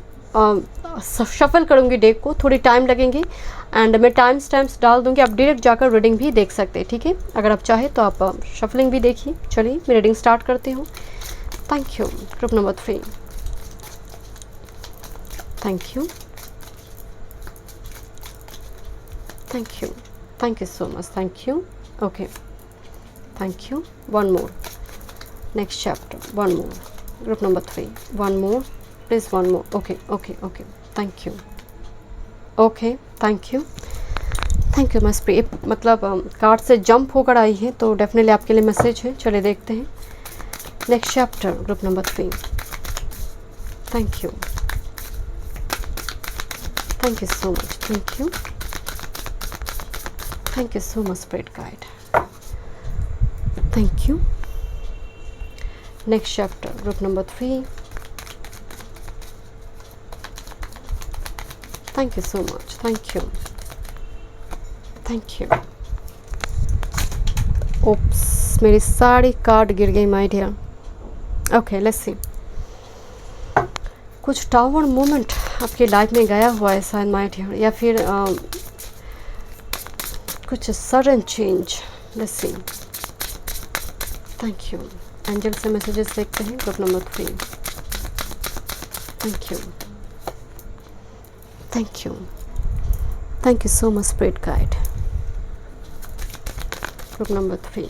शफल करूँगी डेक को, थोड़ी टाइम लगेंगे एंड मैं टाइम्स डाल दूँगी, आप डायरेक्ट जाकर रीडिंग भी देख सकते हैं, ठीक है। अगर आप चाहें तो आप शफलिंग भी देखिए। चलिए मैं रीडिंग स्टार्ट करती हूँ। Thank you. Group number 3 thank you, thank you so much, thank you. Okay, thank you. One more, next chapter, one more. Group number 3, one more, please, one more. Okay, thank you. Okay, thank you my spirit। मतलब card से jump होकर आई है तो definitely आपके लिए message है। चलिए देखते हैं next chapter, group number 3। Thank you so much, thank you so much spirit guide, thank you। next chapter, group number 3। thank you so much, thank you। Oops, मेरी सारी कार्ड गिर गई my dear. Okay, let's see. कुछ tower moment आपकी life में गया हुआ है शायद माय डियर, या फिर कुछ sudden change. Let's see. Thank you. Angel से मैसेजेस देखते हैं। Group number 3। Thank you so much spirit guide. Group number 3।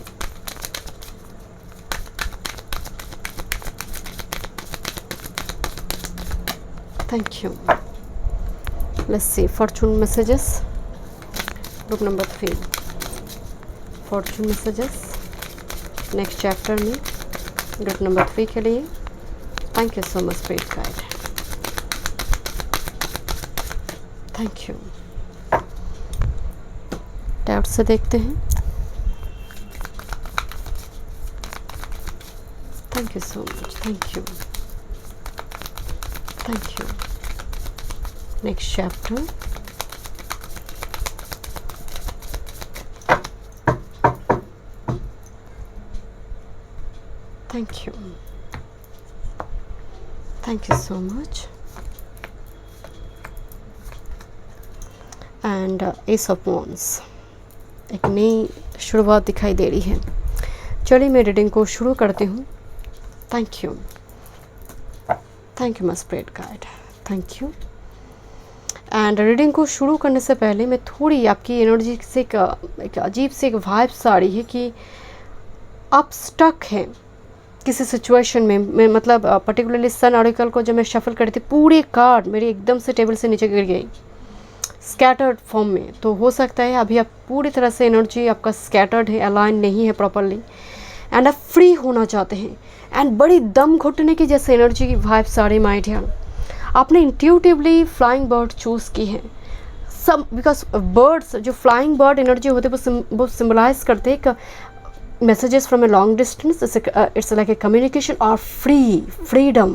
Thank you. Let's C Fortune messages. Group number 3 Fortune messages next chapter में group number 3 के लिए। Thank you so much spirit guide, thank you. Tab से देखते हैं। Thank you so much, thank you. Next chapter. thank you so much। And S of wands, एक नई शुरुआत दिखाई दे रही है। चलिए मैं रीडिंग को शुरू करती हूँ। Thank you my spirit guide, thank you. And reading को शुरू करने से पहले मैं थोड़ी आपकी एनर्जी से एक अजीब से एक वाइब्स आ रही है कि आप स्टक हैं किसी सिचुएशन में। मैं मतलब पर्टिकुलरली सन ऑरेकल को जब मैं शफल कर रही थी, पूरी कार्ड मेरी एकदम से टेबल से नीचे गिर गई स्कैटर्ड फॉर्म में। तो हो सकता है अभी आप पूरी तरह से एनर्जी आपका स्कैटर्ड है, अलाइन नहीं है प्रॉपरली, एंड आप फ्री होना चाहते हैं। एंड बड़ी दम घुटने की जैसे एनर्जी की वाइब्स आ रही माय डियर। आपने इंट्यूटिवली फ्लाइंग बर्ड चूज़ की है सब, बिकॉज बर्ड्स जो फ्लाइंग बर्ड एनर्जी होते हैं वो सिम्बलाइज करते हैं messages from a long distance। it's like a communication or freedom।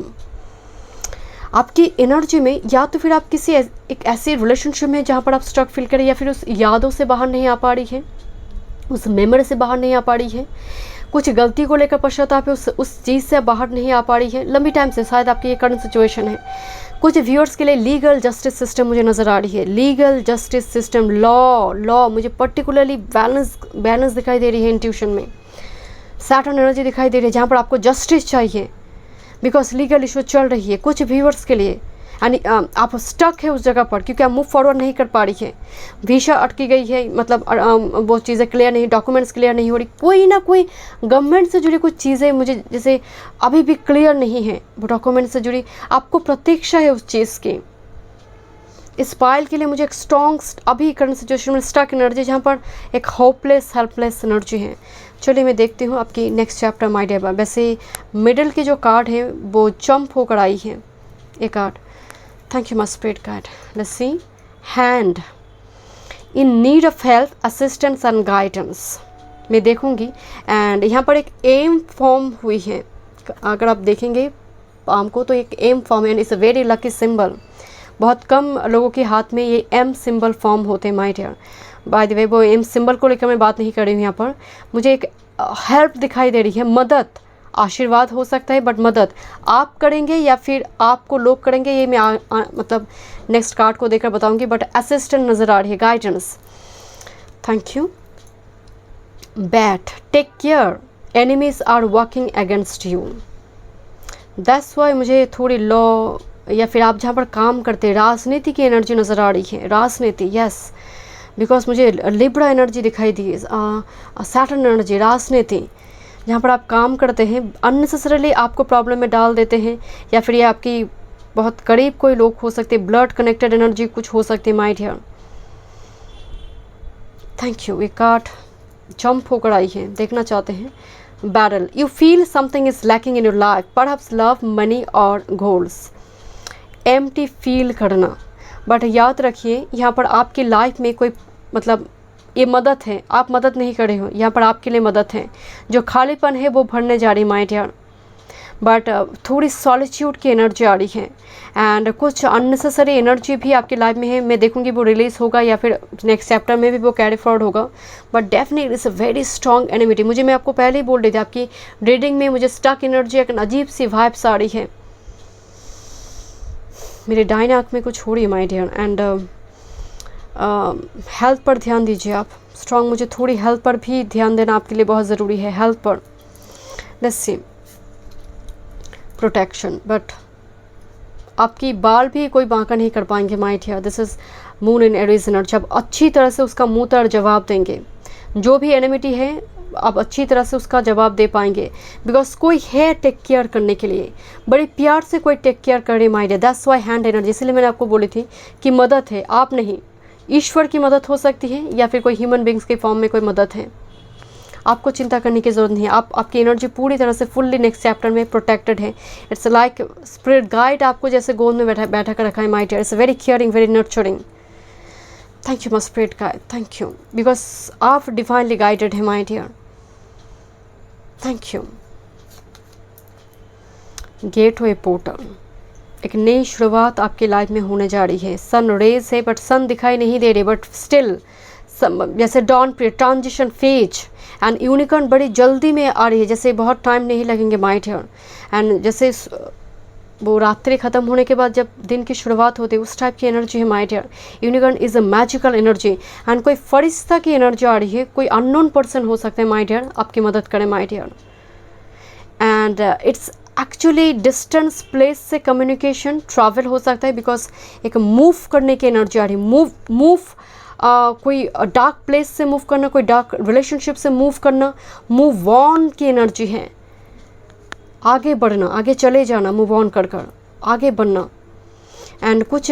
आपकी एनर्जी में या तो फिर आप किसी एक ऐसे रिलेशनशिप में जहाँ पर आप स्ट्रक फील करें, या फिर उस यादों से बाहर नहीं आ पा रही है, उस मेमोरी से बाहर नहीं आ पा रही है, कुछ गलती को लेकर पश्चाताप है, उस चीज़ से बाहर नहीं आ पा रही है लंबी टाइम से, शायद आपकी ये करंट सिचुएशन है। कुछ व्यूअर्स के लिए लीगल जस्टिस सिस्टम मुझे नज़र आ रही है, लीगल जस्टिस सिस्टम, लॉ मुझे पर्टिकुलरली बैलेंस दिखाई दे रही है इंट्यूशन में। सैटर्न एनर्जी दिखाई दे रही है जहाँ पर आपको जस्टिस चाहिए, बिकॉज लीगल इशू चल रही है कुछ व्यूअर्स के लिए, यानी आप स्टक है उस जगह पर क्योंकि आप मूव फॉरवर्ड नहीं कर पा रही है, वीसा अटकी गई है, मतलब वो चीज़ें क्लियर नहीं, डॉक्यूमेंट्स क्लियर नहीं हो रही, कोई ना कोई गवर्नमेंट से जुड़ी कुछ चीज़ें मुझे जैसे अभी भी क्लियर नहीं है, वो डॉक्यूमेंट से जुड़ी आपको प्रतीक्षा है उस चीज़ की। इस पाइल के लिए मुझे एक स्ट्रॉन्ग अभी करंट सिचुएशन में स्टक एनर्जी, जहाँ पर एक होपलेस हेल्पलेस एनर्जी है। चलिए मैं देखती हूँ आपकी नेक्स्ट चैप्टर माय डियर। वैसे मिडिल की जो कार्ड है वो जंप होकर आई है ये card. Thank you my spirit guide. Let's see, hand in need of help, assistance and guidance मैं देखूँगी। एंड यहाँ पर एक एम फॉर्म हुई है, अगर आप देखेंगे पाम को तो एक एम फॉर्म है, it's a very lucky symbol. बहुत कम लोगों के हाथ में ये एम सिंबल फॉर्म होते हैं my dear. By the way वो एम सिंबल को लेकर मैं बात नहीं कर रही हूँ, यहाँ पर मुझे एक हेल्प दिखाई दे रही है, मदद, आशीर्वाद हो सकता है, बट मदद आप करेंगे या फिर आपको लोग करेंगे ये मैं मतलब नेक्स्ट कार्ड को देखकर बताऊंगी, बट असिस्टेंट नज़र आ रही है, guidance. Thank you. Bat, take care, enemies are working against you. That's why मुझे थोड़ी लॉ या फिर आप जहाँ पर काम करते हैं राजनीति की एनर्जी नज़र आ रही है, राजनीति, यस, बिकॉज मुझे लिब्रा एनर्जी दिखाई दी है, सैटर्न एनर्जी, राजनीति, जहाँ पर आप काम करते हैं अननेसेसरीली आपको प्रॉब्लम में डाल देते हैं, या फिर ये आपकी बहुत करीब कोई लोग हो सकते हैं, ब्लड कनेक्टेड एनर्जी कुछ हो सकती है माय डियर। Thank you. ये कार्ड जंप होकर आई है, देखना चाहते हैं। Battle, you feel something is lacking in your life, perhaps love, money और गोल्स। एम्प्टी फील करना, बट याद रखिए यहाँ पर आपकी लाइफ में कोई मतलब ये मदद है, आप मदद नहीं कर रहे हो, यहाँ पर आपके लिए मदद है, जो खालीपन है वो भरने जा रही माय डियर, बट थोड़ी सॉलिट्यूड की एनर्जी आ रही है एंड कुछ अननेसेसरी एनर्जी भी आपकी लाइफ में है। मैं देखूंगी वो रिलीज़ होगा या फिर नेक्स्ट चैप्टर में भी वो कैरी फॉरवर्ड होगा, but definitely it's a very strong enmity. मुझे मैं आपको पहले ही बोल रही थी आपकी रीडिंग में मुझे स्टक एनर्जी, एक अजीब सी वाइब्स आ रही है, मेरे दाहिने आँख में कुछ हो रही है माय डियर। एंड हेल्थ पर ध्यान दीजिए आप, स्ट्रॉन्ग मुझे थोड़ी हेल्थ पर भी ध्यान देना आपके लिए बहुत ज़रूरी है, हेल्थ पर। लेट्स सी, प्रोटेक्शन, बट आपकी बाल भी कोई बांका नहीं कर पाएंगे my dear. This is moon in Aries energy. आप अच्छी तरह से उसका मुँह तर जवाब देंगे, जो भी एनिमिटी है आप अच्छी तरह से उसका जवाब दे पाएंगे, बिकॉज कोई है टेक केयर करने के लिए, बड़े प्यार से कोई टेक केयर करे my dear. That's why hand energy, इसलिए मैंने आपको बोली थी कि मदद है, आप नहीं, ईश्वर की मदद हो सकती है या फिर कोई ह्यूमन बींग्स के फॉर्म में कोई मदद है, आपको चिंता करने की ज़रूरत नहीं है। आपकी एनर्जी पूरी तरह से फुल्ली नेक्स्ट चैप्टर में प्रोटेक्टेड है। इट्स लाइक स्पिरिट गाइड आपको जैसे गोद में बैठा कर रखा है my dear. It's very caring, very nurturing. Thank you my spirit guide, thank you, because आप डिवाइनली गाइडेड है my dear. Thank you. Gateway portal, एक नई शुरुआत आपकी लाइफ में होने जा रही है। सन रेज है बट सन दिखाई नहीं दे रही, बट स्टिल जैसे dawn period, transition phase and unicorn बड़ी जल्दी में आ रही है, जैसे बहुत टाइम नहीं लगेंगे माय डियर। एंड जैसे वो रात्रि ख़त्म होने के बाद जब दिन की शुरुआत होती है उस टाइप की एनर्जी है my dear. Unicorn is a magical energy and कोई फरिश्ता की एनर्जी आ रही है, कोई अननोन पर्सन हो सकता है माय डियर, आपकी मदद करें my dear. And it's actually distance place से कम्युनिकेशन, ट्रैवल हो सकता है, बिकॉज एक मूव करने की एनर्जी आ रही है। मूव कोई डार्क प्लेस से मूव करना, कोई डार्क रिलेशनशिप से मूव करना, मूव ऑन की एनर्जी है, आगे बढ़ना, आगे चले जाना, मूव ऑन कर आगे बढ़ना। एंड कुछ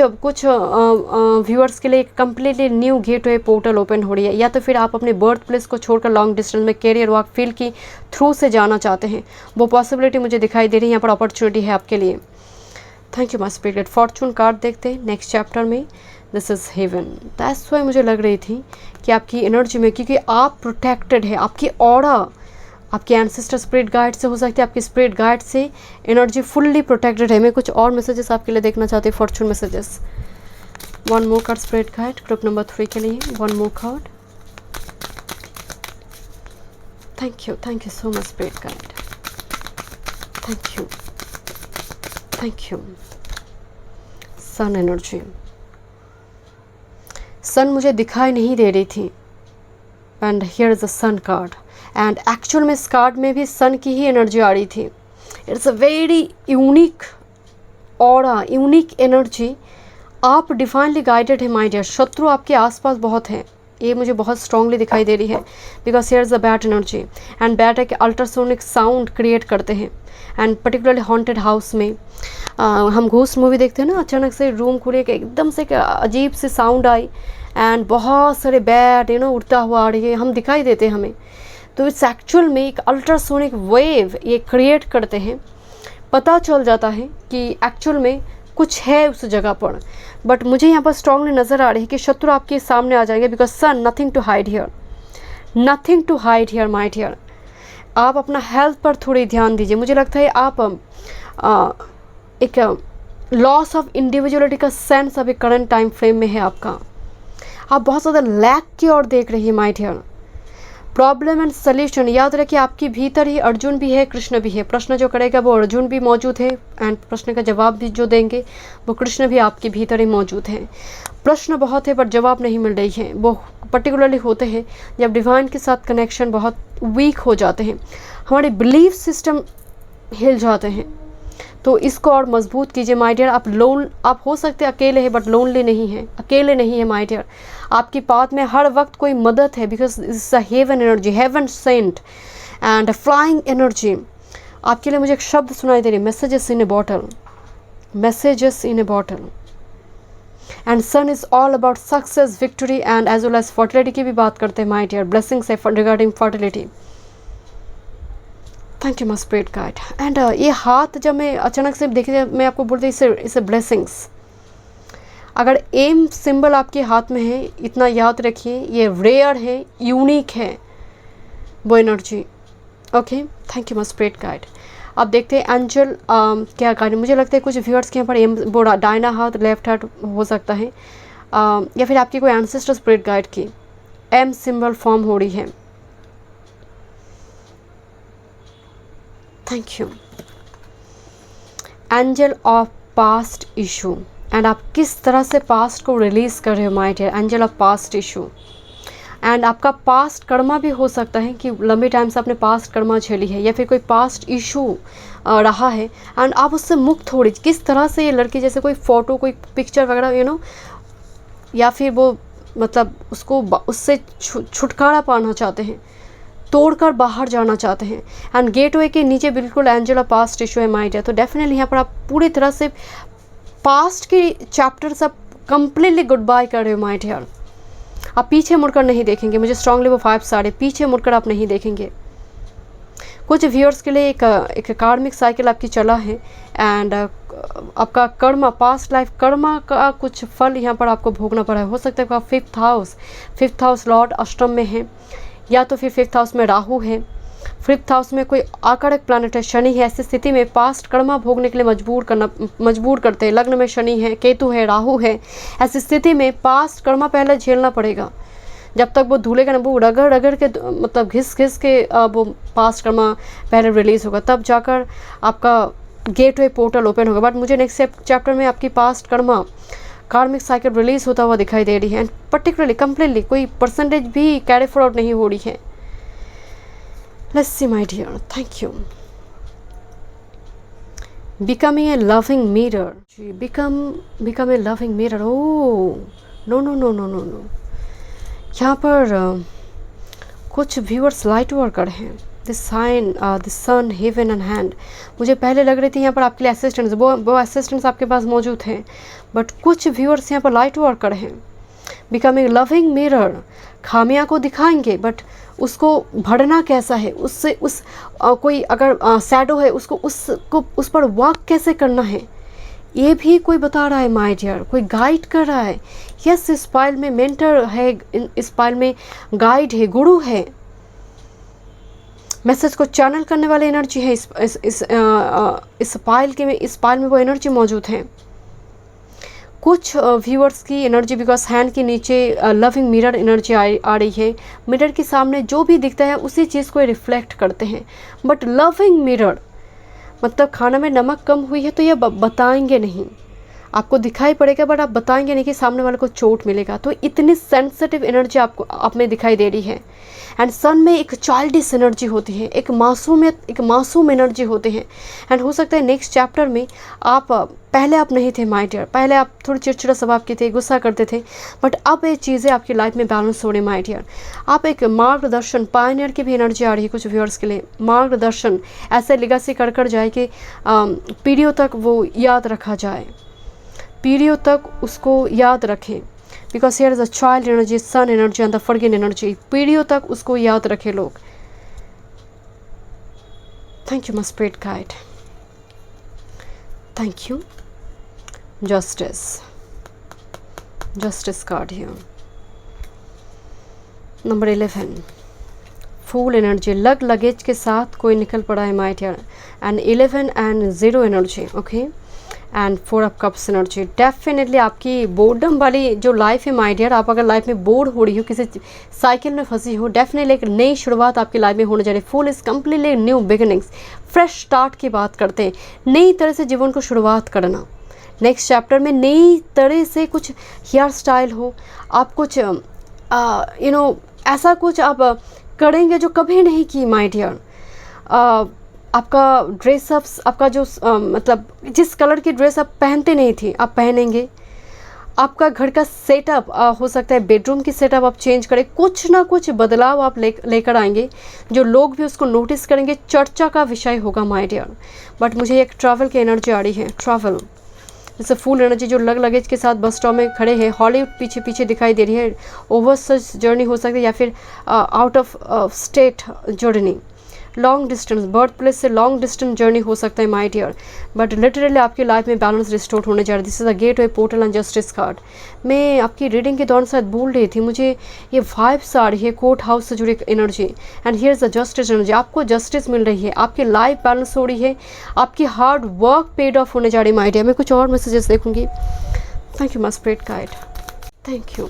व्यूअर्स के लिए एक completely new gateway portal open हो रही है, या तो फिर आप अपने बर्थ प्लेस को छोड़कर लॉन्ग डिस्टेंस में कैरियर वर्क फील्ड की थ्रू से जाना चाहते हैं, वो पॉसिबिलिटी मुझे दिखाई दे रही है, यहाँ पर अपॉर्चुनिटी है आपके लिए। Thank you my spirit. Fortune card देखते हैं नेक्स्ट चैप्टर में। This is haven. That's why मुझे लग रही थी कि आपकी एनर्जी में, क्योंकि आप प्रोटेक्टेड है, आपकी ऑरा आपके एंसेस्टर स्पिरिट गाइड से हो सकती है, आपकी स्पिरिट गाइड से एनर्जी फुल्ली प्रोटेक्टेड है। मैं कुछ और मैसेजेस आपके लिए देखना चाहती हूँ, fortune messages. One more card spirit guide group number 3 के लिए, one more card. Thank you so much spirit guide, thank you. Sun energy, sun मुझे दिखाई नहीं दे रही थी, and here is a sun card, and actual में इस कार्ड में भी सन की ही एनर्जी आ रही थी। It's a very unique aura, unique energy. आप डिफाइनली गाइडेड है माय डियर। शत्रु आपके आसपास बहुत हैं, ये मुझे बहुत स्ट्रांगली दिखाई दे रही है, because here is a bat energy, and bat है कि अल्ट्रासोनिक साउंड क्रिएट करते हैं, एंड पर्टिकुलरली हॉन्टेड हाउस में हम घोस्ट मूवी देखते हैं ना, अचानक से रूम खुले के एकदम से अजीब सी साउंड आई, एंड बहुत सारे बैट उड़ता हुआ आ रही है, हम दिखाई देते हैं हमें। तो इट्स एक्चुअल में एक अल्ट्रासोनिक वेव ये क्रिएट करते हैं। पता चल जाता है कि एक्चुअल में कुछ है उस जगह पर, बट मुझे यहाँ पर स्ट्रांगली नज़र आ रही है कि शत्रु आपके सामने आ जाएंगे, because sun nothing to hide here, nothing to hide here my dear. आप अपना हेल्थ पर थोड़ी ध्यान दीजिए। मुझे लगता है आप एक लॉस ऑफ इंडिविजुअलिटी का सेंस अभी करंट टाइम फ्रेम में है आपका। आप बहुत ज़्यादा लैक की ओर देख रही है my dear. Problem and solution, याद रखिए आपके भीतर ही अर्जुन भी है, कृष्ण भी है। प्रश्न जो करेगा वो अर्जुन भी मौजूद है, एंड प्रश्न का जवाब भी जो देंगे वो कृष्ण भी आपके भीतर ही मौजूद हैं। प्रश्न बहुत है बट जवाब नहीं मिल रही है। वो पर्टिकुलरली होते हैं जब डिवाइन के साथ कनेक्शन बहुत वीक हो जाते हैं, हमारे बिलीफ सिस्टम हिल जाते हैं। तो इसको और मजबूत कीजिए माय डियर। आप हो सकते हैं अकेले हैं, बट लोनली नहीं है, अकेले नहीं है माय डियर। आपकी पाथ में हर वक्त कोई मदद है, because it's a heaven energy, heaven sent and flying energy. आपके लिए मुझे एक शब्द सुनाई दे रही, messages in a bottle, messages in a bottle. And sun is all about success, victory and as well as fertility की भी बात करते हैं माय डियर। ब्लेसिंग्स है regarding fertility. Thank you my spirit guide. And ये हाथ जब मैं अचानक से देखिए, मैं आपको बोलती इसे ब्लेसिंग्स। अगर एम सिंबल आपके हाथ में है, इतना याद रखिए, ये रेयर है, यूनिक है वो energy. Okay, thank you my spirit guide. अब देखते हैं एंजल क्या गाइड। मुझे लगता है कुछ व्यूअर्स के यहाँ पर एम बोरा डायना हाथ, लेफ्ट हाथ हो सकता है, या फिर आपकी कोई एंसेस्टर स्पिरिट गाइड की एम सिंबल फॉर्म हो रही है। Thank you. Angel of past issue, and आप किस तरह से पास्ट को रिलीज कर रहे हो my dear. Angel of past issue, and आपका पास्ट कर्मा भी हो सकता है कि लंबे टाइम से आपने पास्ट कर्मा झेली है, या फिर कोई पास्ट इशू रहा है, एंड आप उससे मुक्त हो रही। किस तरह से ये लड़की, जैसे कोई फ़ोटो, कोई पिक्चर वगैरह या फिर वो मतलब उसको उससे छुटकारा पाना चाहते हैं, तोड़कर बाहर जाना चाहते हैं। एंड गेटवे के नीचे बिल्कुल एंजल ऑफ पास्ट इशू है माय डियर। तो डेफिनेटली यहाँ पर आप पूरी तरह से पास्ट के चैप्टर सब कंप्लीटली गुड बाय कर रहे हो माय डियर। आप पीछे मुड़कर नहीं देखेंगे। मुझे स्ट्रांगली वो 5 सारे पीछे मुड़कर आप नहीं देखेंगे। कुछ व्यूअर्स के लिए एक कार्मिक साइकिल आपकी चला है, एंड आपका कर्मा, पास्ट लाइफ कर्मा का कुछ फल यहाँ पर आपको भोगना पड़ा है। हो सकता है आपका फिफ्थ हाउस लॉर्ड अष्टम में है, या तो फिर 5th हाउस में राहु है, 5th हाउस में कोई आकारक प्लैनेट है, शनि है। ऐसी स्थिति में पास्ट कर्मा भोगने के लिए मजबूर करते हैं। लग्न में शनि है, केतु है, राहु है। ऐसी स्थिति में पास्ट कर्मा पहले झेलना पड़ेगा। जब तक वो धूलेगा ना, वो रगड़ के मतलब घिस के वो पास्ट कर्मा पहले रिलीज़ होगा, तब जाकर आपका गेटवे पोर्टल ओपन होगा। बट मुझे नेक्स्ट चैप्टर में आपकी पास्ट कर्मा कार्मिक साइकिल रिलीज होता हुआ दिखाई दे रही है, एंड पर्टिकुलरली कंप्लीटली कोई परसेंटेज भी कैरी फॉरवर्ड नहीं हो रही है। Let's see my dear, thank you. Becoming a loving mirror, become a loving mirror. Oh no, यहाँ पर कुछ व्यूअर्स लाइट वर्कर हैं। This sign, this sun, heaven and hand. मुझे पहले लग रही थी यहाँ पर आपके लिए असिस्टेंट्स, वो असिस्टेंट्स आपके पास मौजूद हैं, बट कुछ व्यूअर्स यहाँ पर लाइट वर्कर हैं। बिकमिंग लविंग मिरर, खामियां को दिखाएंगे, बट उसको भरना कैसा है, उससे कोई अगर शैडो है उसको उस पर वर्क कैसे करना है, ये भी कोई बता रहा है माय डियर, कोई गाइड कर रहा है। यस, इस पाइल में मेंटर है, इस पाइल में गाइड है, गुरु है। मैसेज को चैनल करने वाली एनर्जी है इस पाइल में वो एनर्जी मौजूद है। कुछ व्यूअर्स की एनर्जी बिकॉज हैंड के नीचे लविंग मिरर एनर्जी आ रही है। मिरर के सामने जो भी दिखता है उसी चीज़ को रिफ्लेक्ट करते हैं, बट लविंग मिरर मतलब खाना में नमक कम हुई है तो ये बताएंगे नहीं, आपको दिखाई पड़ेगा बट आप बताएंगे नहीं कि सामने वाले को चोट मिलेगा। तो इतनी सेंसिटिव एनर्जी आपको आप में दिखाई दे रही है। एंड सन में एक चाइल्डिश एनर्जी होती है, एक मासूम एनर्जी होते हैं। एंड हो सकता है नेक्स्ट चैप्टर में पहले आप नहीं थे माय डियर, पहले आप थोड़ी चिड़चिड़ा स्वभाव के थे, गुस्सा करते थे, बट अब ये चीज़ें आपकी लाइफ में बैलेंस हो रही माय डियर। आप एक मार्गदर्शन, पायनियर की भी एनर्जी आ रही है कुछ व्यूअर्स के लिए। मार्गदर्शन ऐसे लेगासी कर जाए कि पीढ़ियों तक वो याद रखा जाए, पीढ़ियों तक उसको याद रखें, because here is a child energy, sun energy and the forgiven energy. पीढ़ियों तक उसको याद रखे लोग। Thank you my spirit guide, thank you. Justice card here. Number 11 full energy, luggage के साथ कोई निकल पड़ा है my dear. And 11 and 0 energy, okay. And 4 of cups energy. Definitely आपकी बोर्डम वाली जो लाइफ है माय डियर, आप अगर लाइफ में बोर हो रही हो, किसी साइकिल में फंसी हो, डेफिनेटली एक नई शुरुआत आपकी लाइफ में होने जा रही है। Full is completely new beginnings, fresh start की बात करते हैं, नई तरह से जीवन को शुरुआत करना। नेक्स्ट चैप्टर में नई तरह से कुछ हेयर स्टाइल हो, आप कुछ ऐसा कुछ आप करेंगे जो कभी नहीं की माय डियर। आपका ड्रेसअप्स, आपका जो मतलब जिस कलर की ड्रेस आप पहनते नहीं थी आप पहनेंगे। आपका घर का सेटअप हो सकता है, बेडरूम की सेटअप आप चेंज करें, कुछ ना कुछ बदलाव आप लेकर आएंगे जो लोग भी उसको नोटिस करेंगे, चर्चा का विषय होगा माय डियर। बट मुझे एक ट्रैवल की एनर्जी आ रही है, ट्रैवल जैसे फुल एनर्जी जो लगेज के साथ बस स्टॉप में खड़े हैं, हॉलीवुड पीछे दिखाई दे रही है। ओवरसीज जर्नी हो सकती है या फिर out of state journey, long distance, birth place से लॉन्ग डिस्टेंस जर्नी हो सकता है माय डियर। बट लिटरली आपकी लाइफ में बैलेंस रिस्टोर होने जा रहा है। This is a gateway portal and justice card. मैं आपकी रीडिंग के दौरान शायद भूल रही थी, मुझे ये वाइब्स आ रही है कोर्ट हाउस से जुड़ी energy. And here is a justice energy, आपको जस्टिस मिल रही है, आपकी लाइफ बैलेंस हो रही है, आपकी हार्ड वर्क पेड ऑफ होने जा रही है माय डियर। मैं कुछ और मैसेजेस देखूंगी। Thank you my spirit guide, thank you.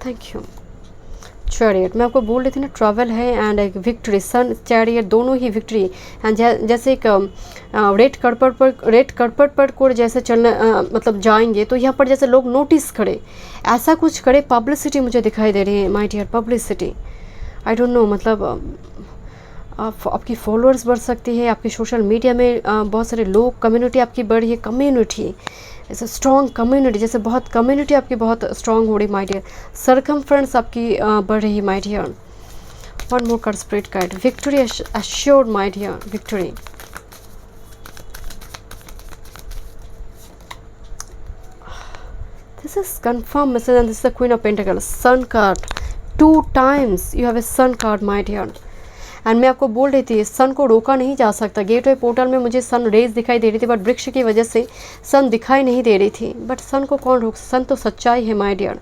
Thank you. Chariot, मैं आपको बोल रही थी ना ट्रैवल है एंड एक विक्ट्री, सन चैरियट दोनों ही विक्ट्री। एंड जैसे एक रेड कार्पेट पर को जैसे चलना मतलब जाएंगे तो यहाँ पर जैसे लोग नोटिस करे, ऐसा कुछ करे, पब्लिसिटी मुझे दिखाई दे रही है my dear, publicity. I don't know, मतलब आपकी फॉलोअर्स बढ़ सकती है, आपकी सोशल मीडिया में बहुत सारे लोग, कम्युनिटी आपकी बढ़ी है, कम्युनिटी ऐसे स्ट्रॉन्ग कम्युनिटी, जैसे बहुत कम्युनिटी आपकी बहुत स्ट्रॉन्ग हो रही माय डियर। सरकमफ्रेंस आपकी बढ़ रही my dear. One more card spirit guide, victory assured my dear, victory. This is confirm message and this is the queen of pentacles, sun card. 2 times you have a sun card my dear। And मैं आपको बोल रही थी सन को रोका नहीं जा सकता। गेटवे पोर्टल में मुझे सन रेज दिखाई दे रही थी, बट वृक्ष की वजह से सन दिखाई नहीं दे रही थी। बट सन को कौन रोक, सन तो सच्चाई है माय डियर।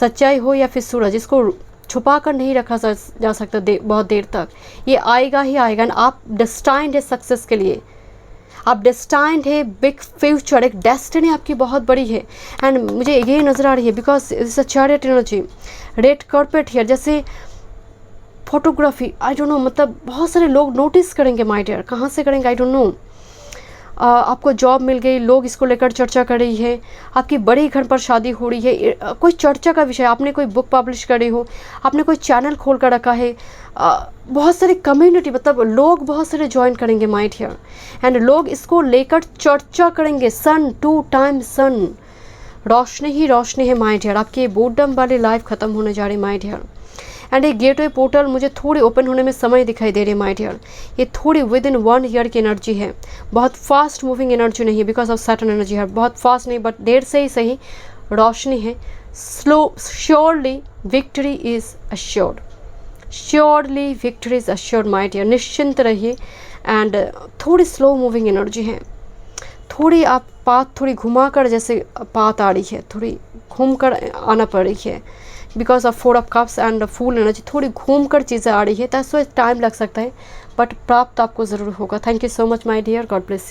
सच्चाई हो या फिर सूरज, इसको छुपा कर नहीं रखा जा सकता बहुत देर तक, ये आएगा ही आएगा। एंड आप डेस्टाइंड है सक्सेस के लिए, आप डेस्टाइंड है बिग फ्यूचर, एक डेस्टिनी आपकी बहुत बड़ी है। एंड मुझे ये नज़र आ रही है because it's a chariot energy, red carpet here, जैसे फोटोग्राफी, आई डोंट नो, मतलब बहुत सारे लोग नोटिस करेंगे माय डियर। कहाँ से करेंगे आई डोंट नो। आपको जॉब मिल गई, लोग इसको लेकर चर्चा कर रही है, आपकी बड़ी घर पर शादी हो रही है, कोई चर्चा का विषय, आपने कोई बुक पब्लिश करी हो, आपने कोई चैनल खोल कर रखा है, बहुत सारी कम्युनिटी, मतलब लोग बहुत सारे ज्वाइन करेंगे माय डियर। एंड लोग इसको लेकर चर्चा करेंगे। सन 2 times सन, रोशनी ही रोशनी है माय डियर। आपकी बोर्डम वाली लाइफ खत्म होने जा रही माय डियर। एंड ये गेटवे पोर्टल मुझे थोड़ी ओपन होने में समय दिखाई दे रही है माय डियर। ये थोड़ी विद इन 1 year की एनर्जी है, बहुत फास्ट मूविंग एनर्जी नहीं है बिकॉज ऑफ सैटर्न एनर्जी है, बहुत फास्ट नहीं, बट देर से ही सही रोशनी है। Slow, surely victory is assured, surely victory is assured my dear. निश्चिंत रहिए। एंड थोड़ी स्लो मूविंग एनर्जी है, थोड़ी आप पाथ थोड़ी घुमा कर, जैसे पाथ आ रही है, थोड़ी घूम कर आना पड़ रही है, because of 4 of cups and full energy थोड़ी घूम कर चीज़ें आ रही है, दैट्स व्हाई टाइम लग सकता है, बट प्राप्त आपको ज़रूर होगा। Thank you so much my dear, God bless.